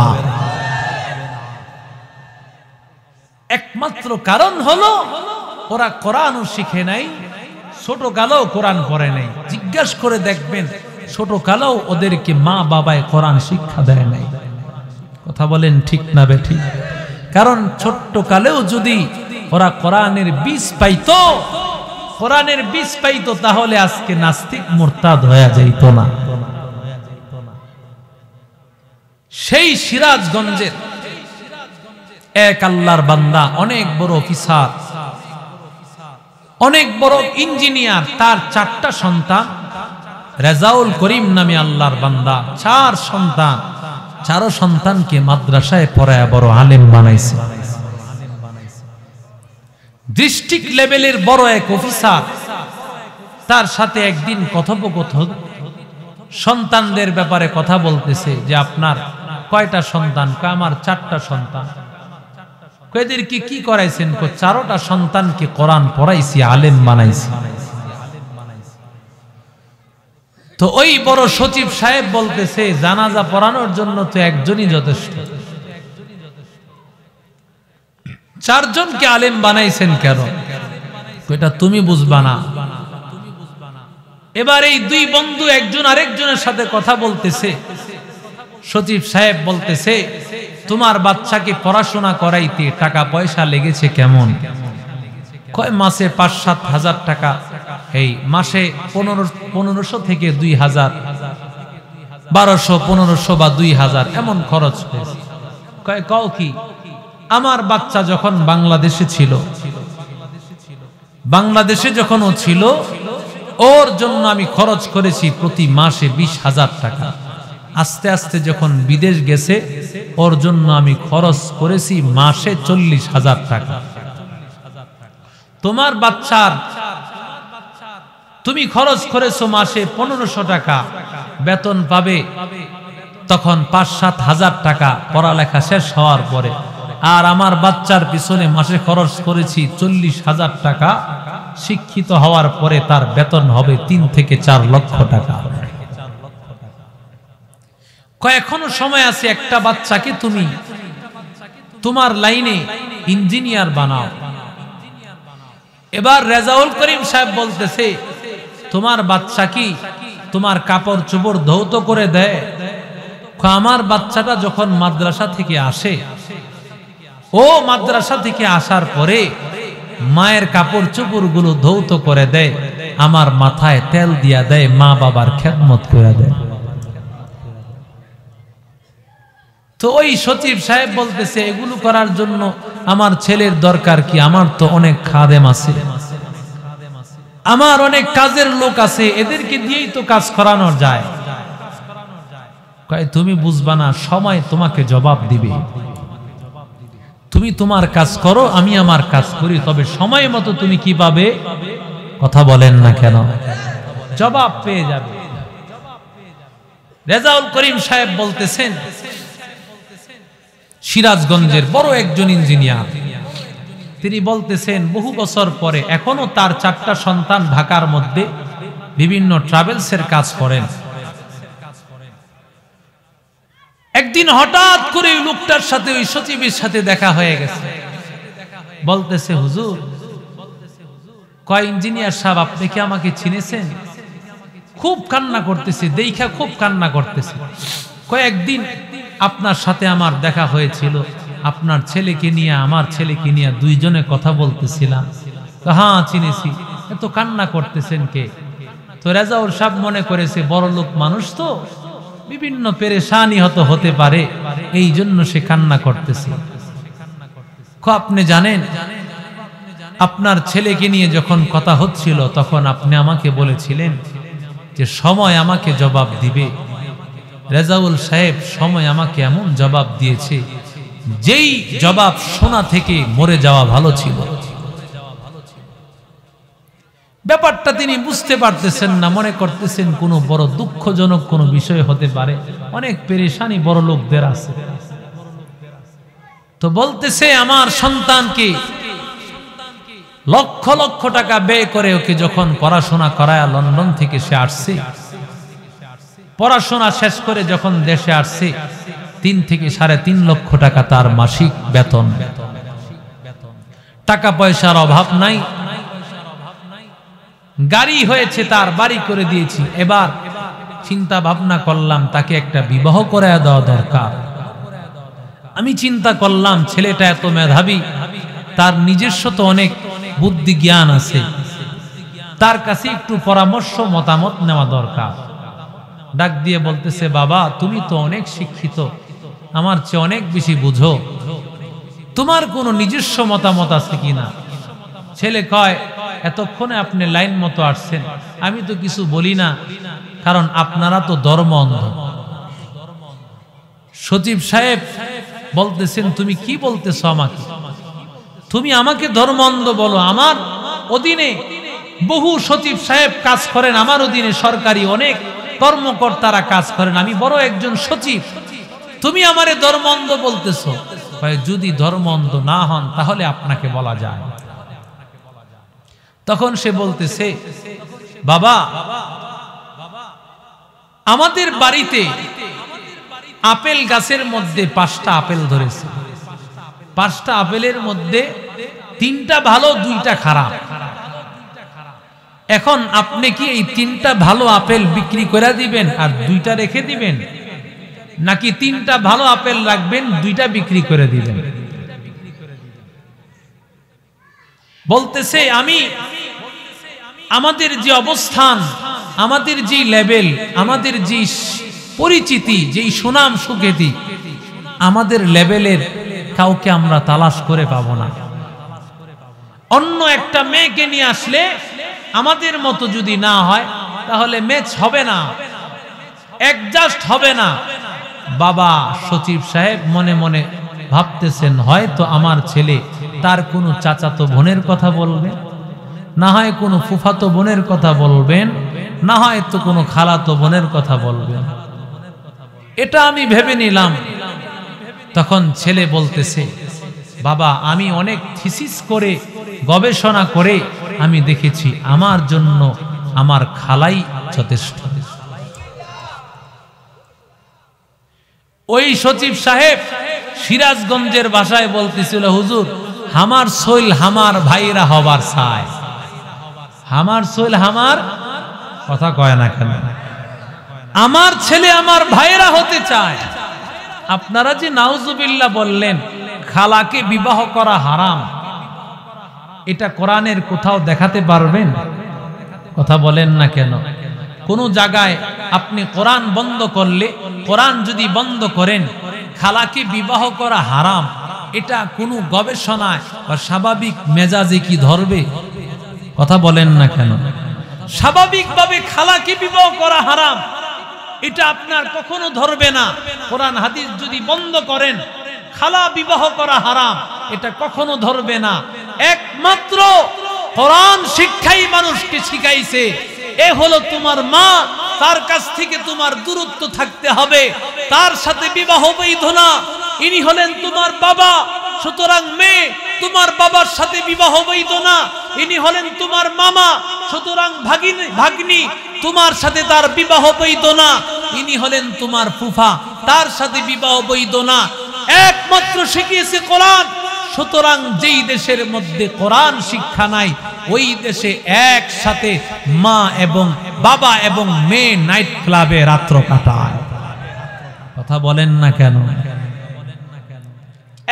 একমাত্র কারণ হলো ওরা কোরআনও শিখে নাই, ছোট কালেও কোরআন পড়ে নাই। জিজ্ঞাসা করে দেখবেন, ছোট কালেও ওদেরকে মা বাবায় কোরআন শিক্ষা দেয় নাই। কথা বলেন ঠিক না বেঠিক? কারণ ছোট্ট কালেও যদি ওরা কোরআনের বীজ পাইতো, কোরআনের বীজ পাইতো, তাহলে আজকে নাস্তিক মুরতাদ হয়ে যাইতো না। সেই সিরাজগঞ্জের এক আল্লাহর বান্দা, অনেক বড় অফিসার, অনেক বড় ইঞ্জিনিয়ার, তার 4টা সন্তান। রেজাউল করিম নামে আল্লাহর বান্দা 4 সন্তান, 4 সন্তানকে মাদ্রাসায় পড়ায় বড় আলেম বানাইছে। ডিস্ট্রিক্ট লেভেলের বড় এক অফিসার। তার সাথে একদিন কথোপকথন, সন্তানদের ব্যাপারে কথা বলতেছে যে আপনার কয়টা সন্তান? আমার 4টা সন্তান। কয়েদেরকে কি করাইছেন? 4টা সন্তানকে কোরআন পড়াইছি, আলেম বানাইছি। তো ওই বড় সচিব সাহেব বলতেছে, জানাজা পড়ানোর জন্য তো একজনই যথেষ্ট, 4 জনকে আলেম বানাইছেন কেন? এটা তুমি বুঝবা না। এবার এই 2 বন্ধু একজন আরেকজনের সাথে কথা বলতেছে। সচিব সাহেব বলতেছে, তোমার বাচ্চাকে পড়াশোনা করাইতে টাকা পয়সা লেগেছে কেমন? কয় মাসে 5-7 হাজার টাকা, এই মাসে 1500 থেকে 2000, 1200, 1500 বা 2000 এমন খরচ হয়েছে। কয় কও কি? আমার বাচ্চা যখন বাংলাদেশে ছিল, বাংলাদেশে যখন ও ছিল, ওর জন্য আমি খরচ করেছি প্রতি মাসে 20,000 টাকা। আস্তে আস্তে যখন বিদেশ গেছে, ওর জন্য আমি খরচ করেছি মাসে 40,000 টাকা। তোমার বাচ্চার তুমি খরচ করেছো মাসে 1500 টাকা, বেতন পাবে তখন 5-7 হাজার টাকা পড়ালেখা শেষ হওয়ার পরে। আর আমার বাচ্চার পিছনে মাসে খরচ করেছি 40,000 টাকা, শিক্ষিত হওয়ার পরে তার বেতন হবে 3 থেকে 4 লক্ষ টাকা। এখনো সময় আছে, একটা বাচ্চাকে তুমি তোমার লাইনে ইঞ্জিনিয়ার বানাও। এবার রেজাউল করিম সাহেব বলতেছে, তোমার বাচ্চা কি তোমার কাপড় চোপড় ধৌত করে দেয়? আমার বাচ্চাটা যখন মাদ্রাসা থেকে আসে, ও মাদ্রাসা থেকে আসার পরে মায়ের কাপড় চোপড় গুলো ধৌত করে দেয়, আমার মাথায় তেল দিয়া দেয়, মা বাবার খেদমত করে দেয়। তো ওই সচিব সাহেব বলতেছে, এগুলো করার জন্য আমার ছেলের দরকার কি? আমার তো অনেক খাদেম আছে, আমার অনেক কাজের লোক আছে, এদেরকে দিয়েই তো কাজ করানো যায়। কয় তুমি বুঝবা না, সময় তোমাকে জবাব দিবে। তুমি তোমার কাজ করো, আমি আমার কাজ করি, তবে সময় মতো তুমি কি পাবে? কথা বলেন না কেন? জবাব পেয়ে যাবে। রেজাউল করিম সাহেব বলতেছেন, সিরাজগঞ্জের বড় একজন ইঞ্জিনিয়ার, তিনি বলতেছেন বহু বছর পরে এখনো তার 4টা সন্তান ঢাকার মধ্যে বিভিন্ন ট্রাভেলসের কাজ করেন। একদিন হঠাৎ করে ওই লোকটার সাথে, ওই সচিবের সাথে দেখা হয়ে গেছে। বলতেছে, হুজুর, কয় ইঞ্জিনিয়ার সাহেব, আপনি কি আমাকে চিনেছেন? খুব কান্না করতেছে, দেখা খুব কান্না করতেছে। কয়েকদিন আপনার সাথে আমার দেখা হয়েছিল, আপনার ছেলেকে নিয়ে আমার ছেলেকে নিয়ে দুইজনে কথা বলতেছিলাম। হ্যাঁ চিনেছি। এত কান্না করতেছেন কে? তো রেজাউল সাহেব মনে করেছে বড় লোক মানুষ তো বিভিন্ন পেরেশানি হতে পারে, এই জন্য সে কান্না করতেছে। আপনি জানেন আপনার ছেলেকে নিয়ে যখন কথা হচ্ছিল তখন আপনি আমাকে বলেছিলেন যে সময় আমাকে জবাব দিবে। রেজাউল সাহেব সময় আমাকে এমন জবাব দিয়েছে, যেই জবাব শোনা থেকে মরে যাওয়া ভালো ছিল। ব্যাপারটা তিনি বুঝতে পারতেছেন না, মনে করতেছেন কোনো বড় দুঃখজনক কোনো বিষয় হতে পারে, অনেক পেরেশানি বড় লোকদের আছে। তো বলতেছে আমার সন্তানকে লক্ষ লক্ষ টাকা ব্যয় করে ওকে যখন পড়াশোনা করায় লন্ডন থেকে সে আসছে, পড়াশোনা শেষ করে যখন দেশে আসছে 3 থেকে 3.5 লক্ষ টাকা তার মাসিক বেতন। টাকা পয়সার অভাব নাই, গাড়ি হয়েছে তার, বাড়ি করে দিয়েছি। এবার চিন্তা ভাবনা করলাম তাকে একটা বিবাহ করায় দেওয়া দরকার। আমি চিন্তা করলাম ছেলেটা এত মেধাবী, তার নিজস্ব তো অনেক বুদ্ধি জ্ঞান আছে, তার কাছে একটু পরামর্শ মতামত নেওয়া দরকার। ডাক দিয়ে বলতেছে, বাবা তুমি তো অনেক শিক্ষিত, আমার চেয়ে অনেক বেশি বুঝো, তোমার কোনো নিজস্ব মতামত আছে কিনা? ছেলে কয়, এতক্ষণে আপনি লাইন মতো আসছেন, আমি তো কিছু বলি না, কারণ আপনারা তো ধর্ম অন্ধ। সচিব সাহেব বলতেছেন, তুমি কি বলতেছো আমাকে? তুমি আমাকে ধর্ম অন্ধ বলো? আমার অধীনে বহু সচিব সাহেব কাজ করেন, আমার অধীনে সরকারি অনেক কর্মকর্তারা কাজ করেন, আমি বড় একজন সচিব, তুমি আমারে ধর্ম অন্ধ বলতেছো? যদি ধর্ম অন্ধ না হন তাহলে আপনাকে বলা যায়। তখন সে বলতেছে, বাবা আমাদের বাড়িতে আপেল গাছের মধ্যে 5টা আপেল ধরেছে, 5টা আপেলের মধ্যে 3টা ভালো 2টা খারাপ। এখন আপনি কি এই 3টা ভালো আপেল বিক্রি করে দিবেন আর 2টা রেখে দিবেন, নাকি 3টা ভালো আপেল রাখবেন 2টা বিক্রি করে দিবেন? বলতেছে, আমি আমাদের যে অবস্থান, আমাদের যে লেভেল, আমাদের যে পরিচিতি, যেই সুনাম সুখ্যাতি, আমাদের লেভেলের কাউকে আমরা তালাশ করে পাবো না। অন্য একটা মেয়েকে নিয়ে আসলে আমাদের মতো যদি না হয় তাহলে ম্যাচ হবে না, অ্যাডজাস্ট হবে না। বাবা সচিব সাহেব মনে মনে ভাবতেছেন, হয়তো আমার ছেলে তার কোনো চাচাতো বোনের কথা বলবেন, না হয় কোনো ফুফাতো বোনের কথা বলবেন, না হয়তো কোনো খালাতো বোনের কথা বলবেন, এটা আমি ভেবে নিলাম। তখন ছেলে বলতেছে, বাবা আমি অনেক থিসিস করে গবেষণা করে আমি দেখেছি আমার জন্য আমার খালাই যথেষ্ট। ওই সচিব সাহেব সিরাজগঞ্জের ভাষায় বলতেছিল, হুজুর আমার সোল আমার ভাইরা হবার চায়, আমার সোল আমার, কথা কয় না কেন, আমার ছেলে আমার ভাইরা হতে চায়। আপনারা যে নাউজুবিল্লাহ বললেন খালাকে বিবাহ করা হারাম, এটা কোরআনের কোথাও দেখাতে পারবেন? কথা বলেন না কেন? কোন জায়গায় আপনি কোরআন বন্ধ করলে, কোরআন যদি বন্ধ করেন খালাকে বিবাহ করা হারাম, এটা কোনো গবেষণায় বা স্বাভাবিক মেজাজে কি ধরবে? কথা বলেন না কেন? স্বাভাবিকভাবে খালাকে বিবাহ করা হারাম, এটা আপনার কখনো ধরবে না। কোরআন হাদিস যদি বন্ধ করেন খালা বিবাহ করা হারাম, এটা কখনো ধরবে না। একমাত্র কোরআন শিক্ষাই মানুষকে শিখাইছে, এ হলো তোমার মা, তার কাছ থেকে তোমার দূরত্ব থাকতে হবে, তার সাথে বিবাহ বৈধ না। ইনি হলেন তোমার বাবা, সুতরাং মেয়ে তোমার বাবার সাথে বিবাহ বৈধ না। ইনি হলেন তোমার মামা, সুতরাং ভাগ্নি তোমার সাথে তার বিবাহ বৈধ না। ইনি হলেন তোমার ফুফা, তার সাথে বিবাহ বৈধ না। একমাত্র শিখিয়েছে কোরআন। সুতরাং যেই দেশের মধ্যে কোরআন শিক্ষা নাই, ওই দেশে একসাথে মা এবং বাবা এবং মেয়ে নাইট ক্লাবে রাত্র কাটায়। কথা বলেন না কেন?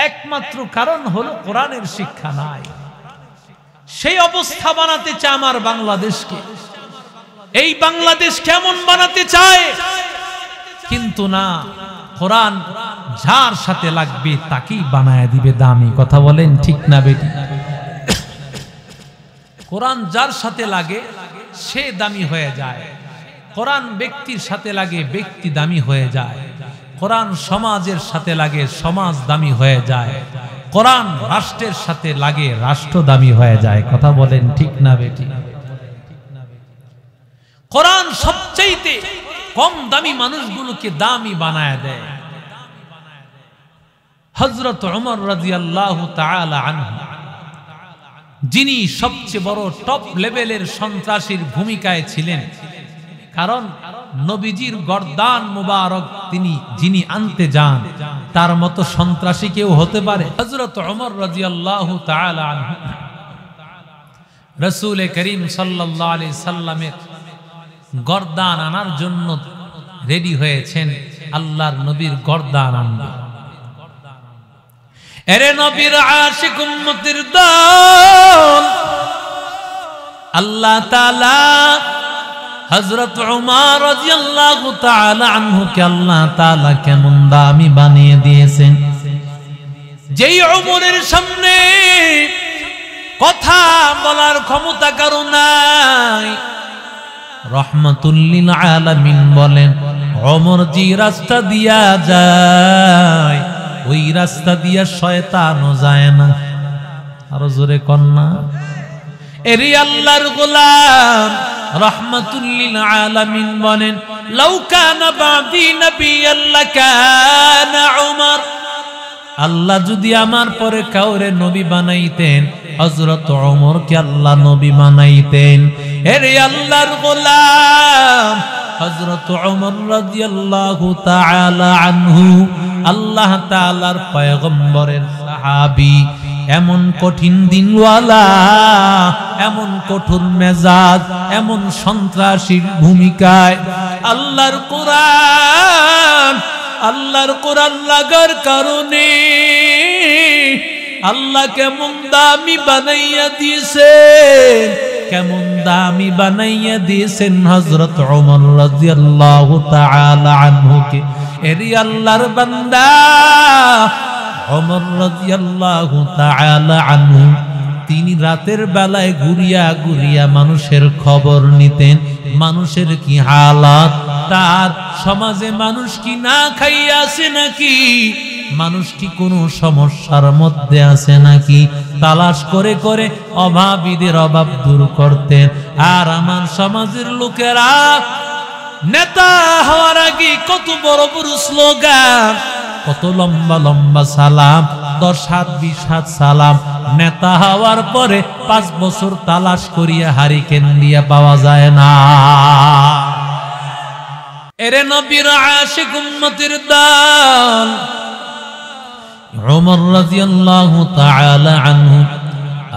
এক একমাত্র কারণ হলো কোরআনের শিক্ষা নাই। সেই অবস্থা বানাতে চায় আমার বাংলাদেশকে। এই বাংলাদেশ কেমন বানাতে চায়, কিন্তু না, কোরআন যার সাথে লাগবে তাকেই বানায় দিবে দামি। কথা বলেন ঠিক না বেটি? কোরআন যার সাথে লাগে সে দামি হয়ে যায়। কোরআন ব্যক্তির সাথে লাগে ব্যক্তি দামি হয়ে যায়। কোরআন সমাজের সাথে লাগে সমাজ দামি হয়ে যায়। কোরআন রাষ্ট্রের সাথে লাগে রাষ্ট্র দামি হয়ে যায়। কথা বলেন ঠিক না বেটি? কোরআন সবচাইতে কম দামি মানুষগুলোকে দামি বানায় দেয়। হযরত ওমর রাদিয়াল্লাহু তাআলা আনহু, যিনি সবচেয়ে বড় টপ লেভেলের সন্ত্রাসীর ভূমিকায় ছিলেন, কারণ নবীজির গর্দান মুবারক যিনি আনতে যান তার মতো সন্ত্রাসী কেউ হতে পারে? হযরত ওমর রাদিয়াল্লাহু তাআলা আনহু রাসূল করিম সাল্লাল্লাহু আলাইহি সাল্লামের গর্দান আনার জন্য রেডি হয়েছেন। আল্লাহর নবীর গর্দান আনবে। এরে নবীর আশিক উম্মতের দল, আল্লাহ তাআলা হযরত ওমর রাদিয়াল্লাহু তাআলা আনহুকে আল্লাহ তাআলা কেমন দামি বানিয়ে দিয়েছেন। যেই ওমরের সামনে কথা বলার ক্ষমতা কারো নাই। রহমাতুল লিল আলামিন বলেন, ওমর যে রাস্তা দিয়া যায় ওই রাস্তা দিয়া শয়তানও যায় না। আরো জোরে কন্যা। এরি আল্লাহর গোলাম রহমাতুল লিল আলামিন বলেন, লাউ কানা বাদি নবিয়্যান লাকানা ওমর। আল্লাহ যদি আমার পরে কাউরে নবী বানাইতেন, হযরত ওমরকে আল্লাহ নবী বানাইতেন। এরে আল্লাহর গোলাম হযরত ওমর রাদিয়াল্লাহু তাআলা আনহু আল্লাহ তাআলার পয়গম্বরের সাহাবী, এমন কঠিন দিনওয়ালা, এমন কঠোর মেজাজ, এমন সন্ত্রাসীর ভূমিকায় আল্লাহর কোরআন লাগার কারণে আল্লাহ কেমন দামি বানাইয়া দিয়েছেন, কেমন দামি বানাইয়া দিয়েছেন হযরত ওমর রাদিয়াল্লাহু তাআলা আনহুকে। এরি আল্লাহর বান্দা ওমর রাদিয়াল্লাহু তাআলা আনহু, তিনি রাতের বেলায় ঘুরিয়া ঘুরিয়া মানুষের খবর নিতেন, মানুষের কি হালাত, তার সমাজে মানুষ কি না খাইয়া আছে নাকি, মানুষ কি কোনো সমস্যার মধ্যে আছে নাকি, তালাশ করে করে অভাবীদের অভাব দূর করতেন। আর আমার সমাজের লোকেরা নেতা হওয়ার আগে কত বড় বড় স্লোগান, কত লম্বা লম্বা সালাম, 10 হাত 20 হাত সালাম। নেতা হওয়ার পরে 5 বছর তালাশ করিয়া হারিকেন দিয়া পাওয়া যায় না। এরে নবীর আশিক উম্মতের দল, ওমর রাদিয়াল্লাহু তাআলা আনহু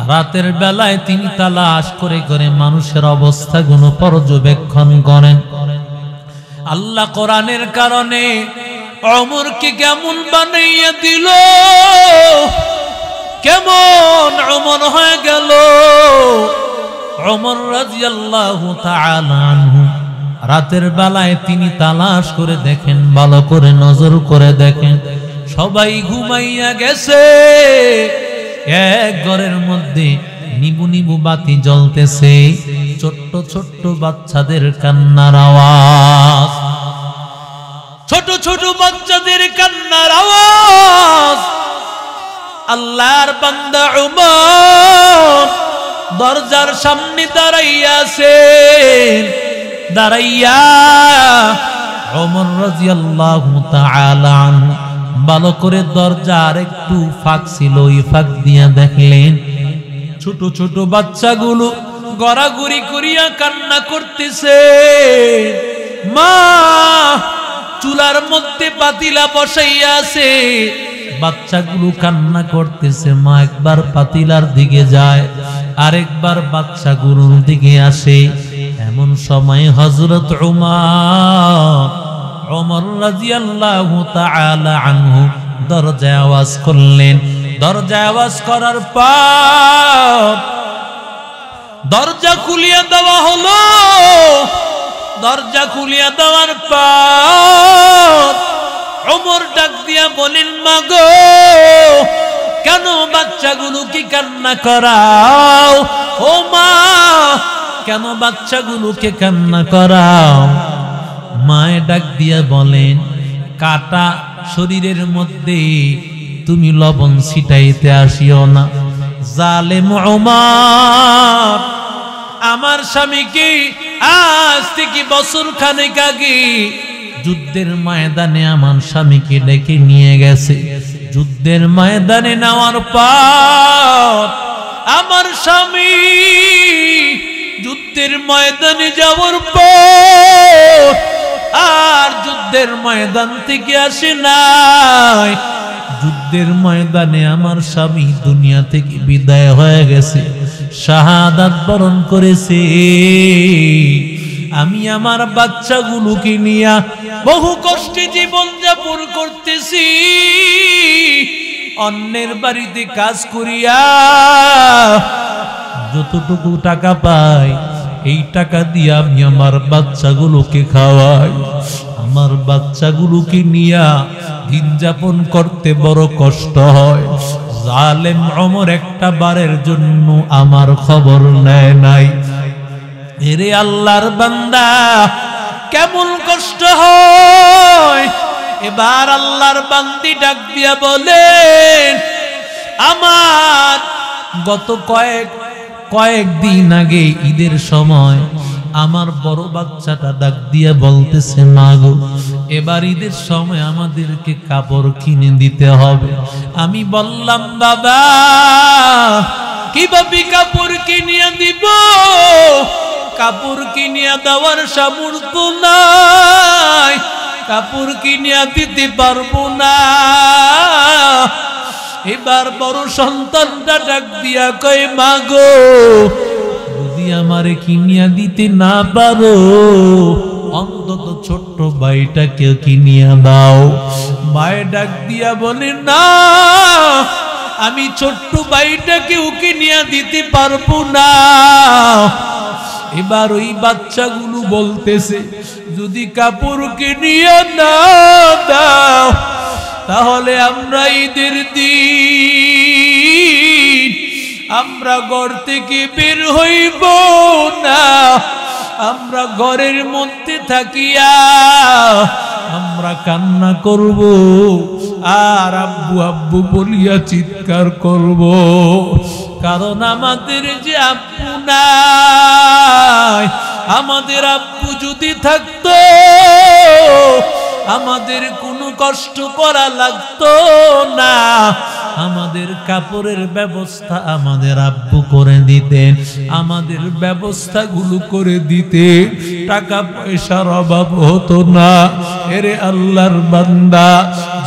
রাতের বেলায় তিনি তালাশ করে করে মানুষের অবস্থাগুলো পর্যবেক্ষণ করেন। আল্লাহ কোরআনের কারণে ওমরকে কেমন বানাইয়া দিল, কেমন ওমর হয়ে গেল। ওমর রাদিয়াল্লাহু তাআলা আনহু রাতের বেলায় তিনি তালাশ করে দেখেন, ভালো করে নজর করে দেখেন, সবাই ঘুমাইয়া গেছে। এক ঘরের মধ্যে নিবু নিবু বাতি জ্বলতেছে, ছোট্ট ছোট্ট বাচ্চাদের কান্নার আওয়াজ, ছোট ছোট বাচ্চাদের কান্নার আওয়াজ। আল্লাহর বান্দা ওমর দরজার সামনে দাঁড়াইয়া আছেন। দাঁড়াইয়া ওমর রাদিয়াল্লাহু তাআলা আনহু ভালো করে দরজার একটু ফাঁক ছিল, ওই ফাঁক দিয়া দেখলেন ছোট ছোট বাচ্চাগুলো গড়াগড়ি করিয়া কান্না করতেছে। মা চুলার মধ্যে পাতিলা বসাইয়া আছে, বাচ্চাগুলো কান্না করতেছে। মা একবার পাতিলার দিকে যায়, আরেকবার বাচ্চাগুলোর দিকে আসে। এমন সময় হযরত ওমর রাদিয়াল্লাহু তাআলা আনহু দরজায় আওয়াজ করলেন, দরজায় আওয়াজ করার পর দরজা খুলিয়ে দেওয়া হলো। দরজা খুলিয়ে দেওয়ার পর ওমর ডাক দিয়া বলেন, মা গো, কেন বাচ্চাগুলোকে কান্না করাও? ও মা, কেন বাচ্চাগুলোকে কান্না করাও? মায়ে ডাক দিয়া বলেন, কাটা শরীরের মধ্যে তুমি লবণ ছিটাইতে আসিও না। জালেম ওমর আমার স্বামীকে আজ থেকে বছর খানেক আগে যুদ্ধের ময়দানে আমার স্বামীকে ডেকে নিয়ে গেছে। যুদ্ধের ময়দানে নেওয়ার পর আমার স্বামী যুদ্ধের ময়দানে যাওয়ার পর আর যুদ্ধের ময়দান থেকে আসে নাই। যুদ্ধের ময়দানে আমার স্বামী দুনিয়া থেকে বিদায় হয়ে গেছে, শাহাদাত বরণ করেছে। আমি আমার বাচ্চাগুলোকে নিয়ে বহু কষ্টে জীবন যাপন করতেছি। অন্যের বাড়িতে কাজ করিয়া যতটুকু টাকা পাই এই টাকা দিয়ে আমি আমার বাচ্চাগুলোকে খাওয়াই। আমার বাচ্চাগুলোকে নিয়ে দিন যাপন করতে বড় কষ্ট হয়। জালেম ওমর একটা বারের জন্য আমার খবর নেয় নাই। এরে আল্লাহর বান্দা, কেমন কষ্ট হয়। এবার আল্লাহর বান্দি ডাক দিয়া বলেন, আমার গত কয়েকদিন আগে ঈদের সময় আমার বড় বাচ্চাটা ডাক দিয়া বলতেছে, মা গো, এবার ঈদের সময় আমাদেরকে কাপড় কিনে দিতে হবে। আমি বললাম, বাবা, কিভাবে কাপড় কিনিয়া দিব? কাপড় কিনিয়া দেওয়ার সামর্থ্য নাই, কাপড় কিনিয়া দিতে পারবো না। এবার বড় সন্তানটা ডাক দিয়া কয়, মা গো, যদি আমারে কিনিয়া দিতে না পারো অন্তত ছোট্ট ভাইটাকে কিনিয়া দাও। মায়ে ডাক দিয়া বলে, না, আমি ছোট্ট ভাইটাকেও কিনিয়া দিতে পারবো না। এবার ওই বাচ্চাগুলো বলতেছে, যদি কাপড় কিনিয়া না দাও তাহলে আমরা ঈদের দিন আমরা ঘর থেকে বের হইব না। আমরা ঘরের মধ্যে থাকিয়া আমরা কান্না করব আর আব্বু আব্বু বলিয়া চিৎকার করব। কারণ আমাদের যে আব্বু নাই, আমাদের আব্বু যদি থাকতো আমাদের কোনো কষ্ট করা লাগতো না। আমাদের কাপড়ের ব্যবস্থা আমাদের আব্বু করে দিতেন, আমাদের ব্যবস্থাগুলো করে দিতে, টাকা পয়সার অভাব হতো না। এরে আল্লাহর বান্দা,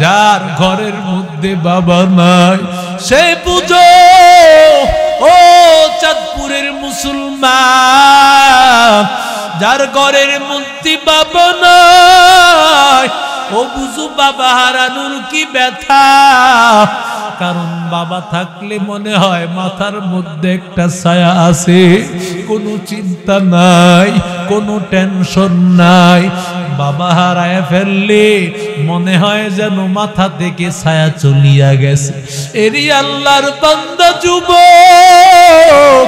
যার ঘরের মধ্যে বাবা নাই সে বুঝো ও চাঁদপুরের মুসলমান, যার ঘরের মধ্যে বাবা নাই ও বুঝু বাবা হারানোর কি ব্যথা। কারণ বাবা থাকলে মনে হয় মাথার মধ্যে একটা ছায়া আছে, কোনো চিন্তা নাই, কোনো টেনশন নাই। বাবা হারায় ফেললে মনে হয় যেন মাথা থেকে ছায়া চলিয়া গেছে। এরি আল্লাহর বান্দা যুবক,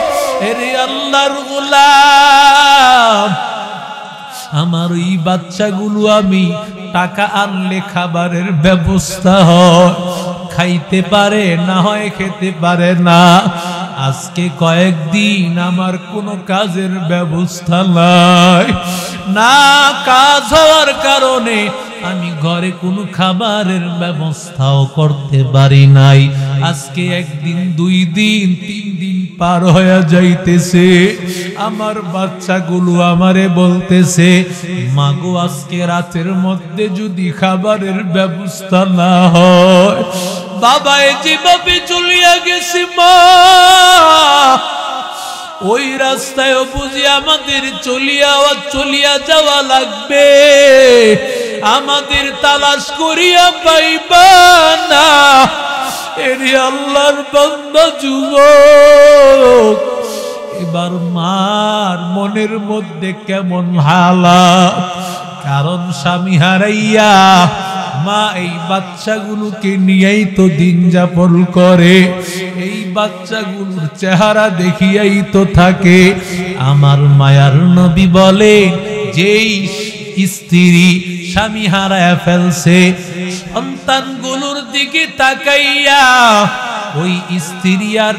এরি আল্লাহর গোলাম, আমার এই বাচ্চাগুলো আমি টাকা আনলে খাবারের ব্যবস্থা হয়, খাইতে পারে না হয় খেতে পারে না। আজকে কয়েকদিন আমার কোনো কাজের ব্যবস্থা নাই, না কাজ হওয়ার কারণে আমি ঘরে কোনো খাবারের ব্যবস্থাও করতে পারি নাই। আজকে একদিন, 2 দিন, 3 দিন পার হয়ে যাইতেছে। আমার বাচ্চাগুলো আমারে বলতেছে, মাগো আজকে রাতের মধ্যে যদি খাবারের ব্যবস্থা না হয়, বাবা যেভাবে চলিয়া গেছে মা, ওই রাস্তায় বুঝি আমাদের চলিয়া যাওয়া লাগবে, আমাদের তালাশ করিয়া পাইবা না। এরে আল্লাহর বান্দা যুবক, এবার মার মনের মধ্যে কেমন হালাত, কারণ স্বামী হারাইয়া মা এই বাচ্চাগুলোকে নিয়েই তো দিন যাপন করে, এই বাচ্চাগুলোর চেহারা দেখিয়াই তো থাকে। আমার মায়ার নবী বলে, যেই স্ত্রী স্বামী হারায় ফেলছে, সন্তানগুলোর দিকে তাকাইয়া ওই স্ত্রী আর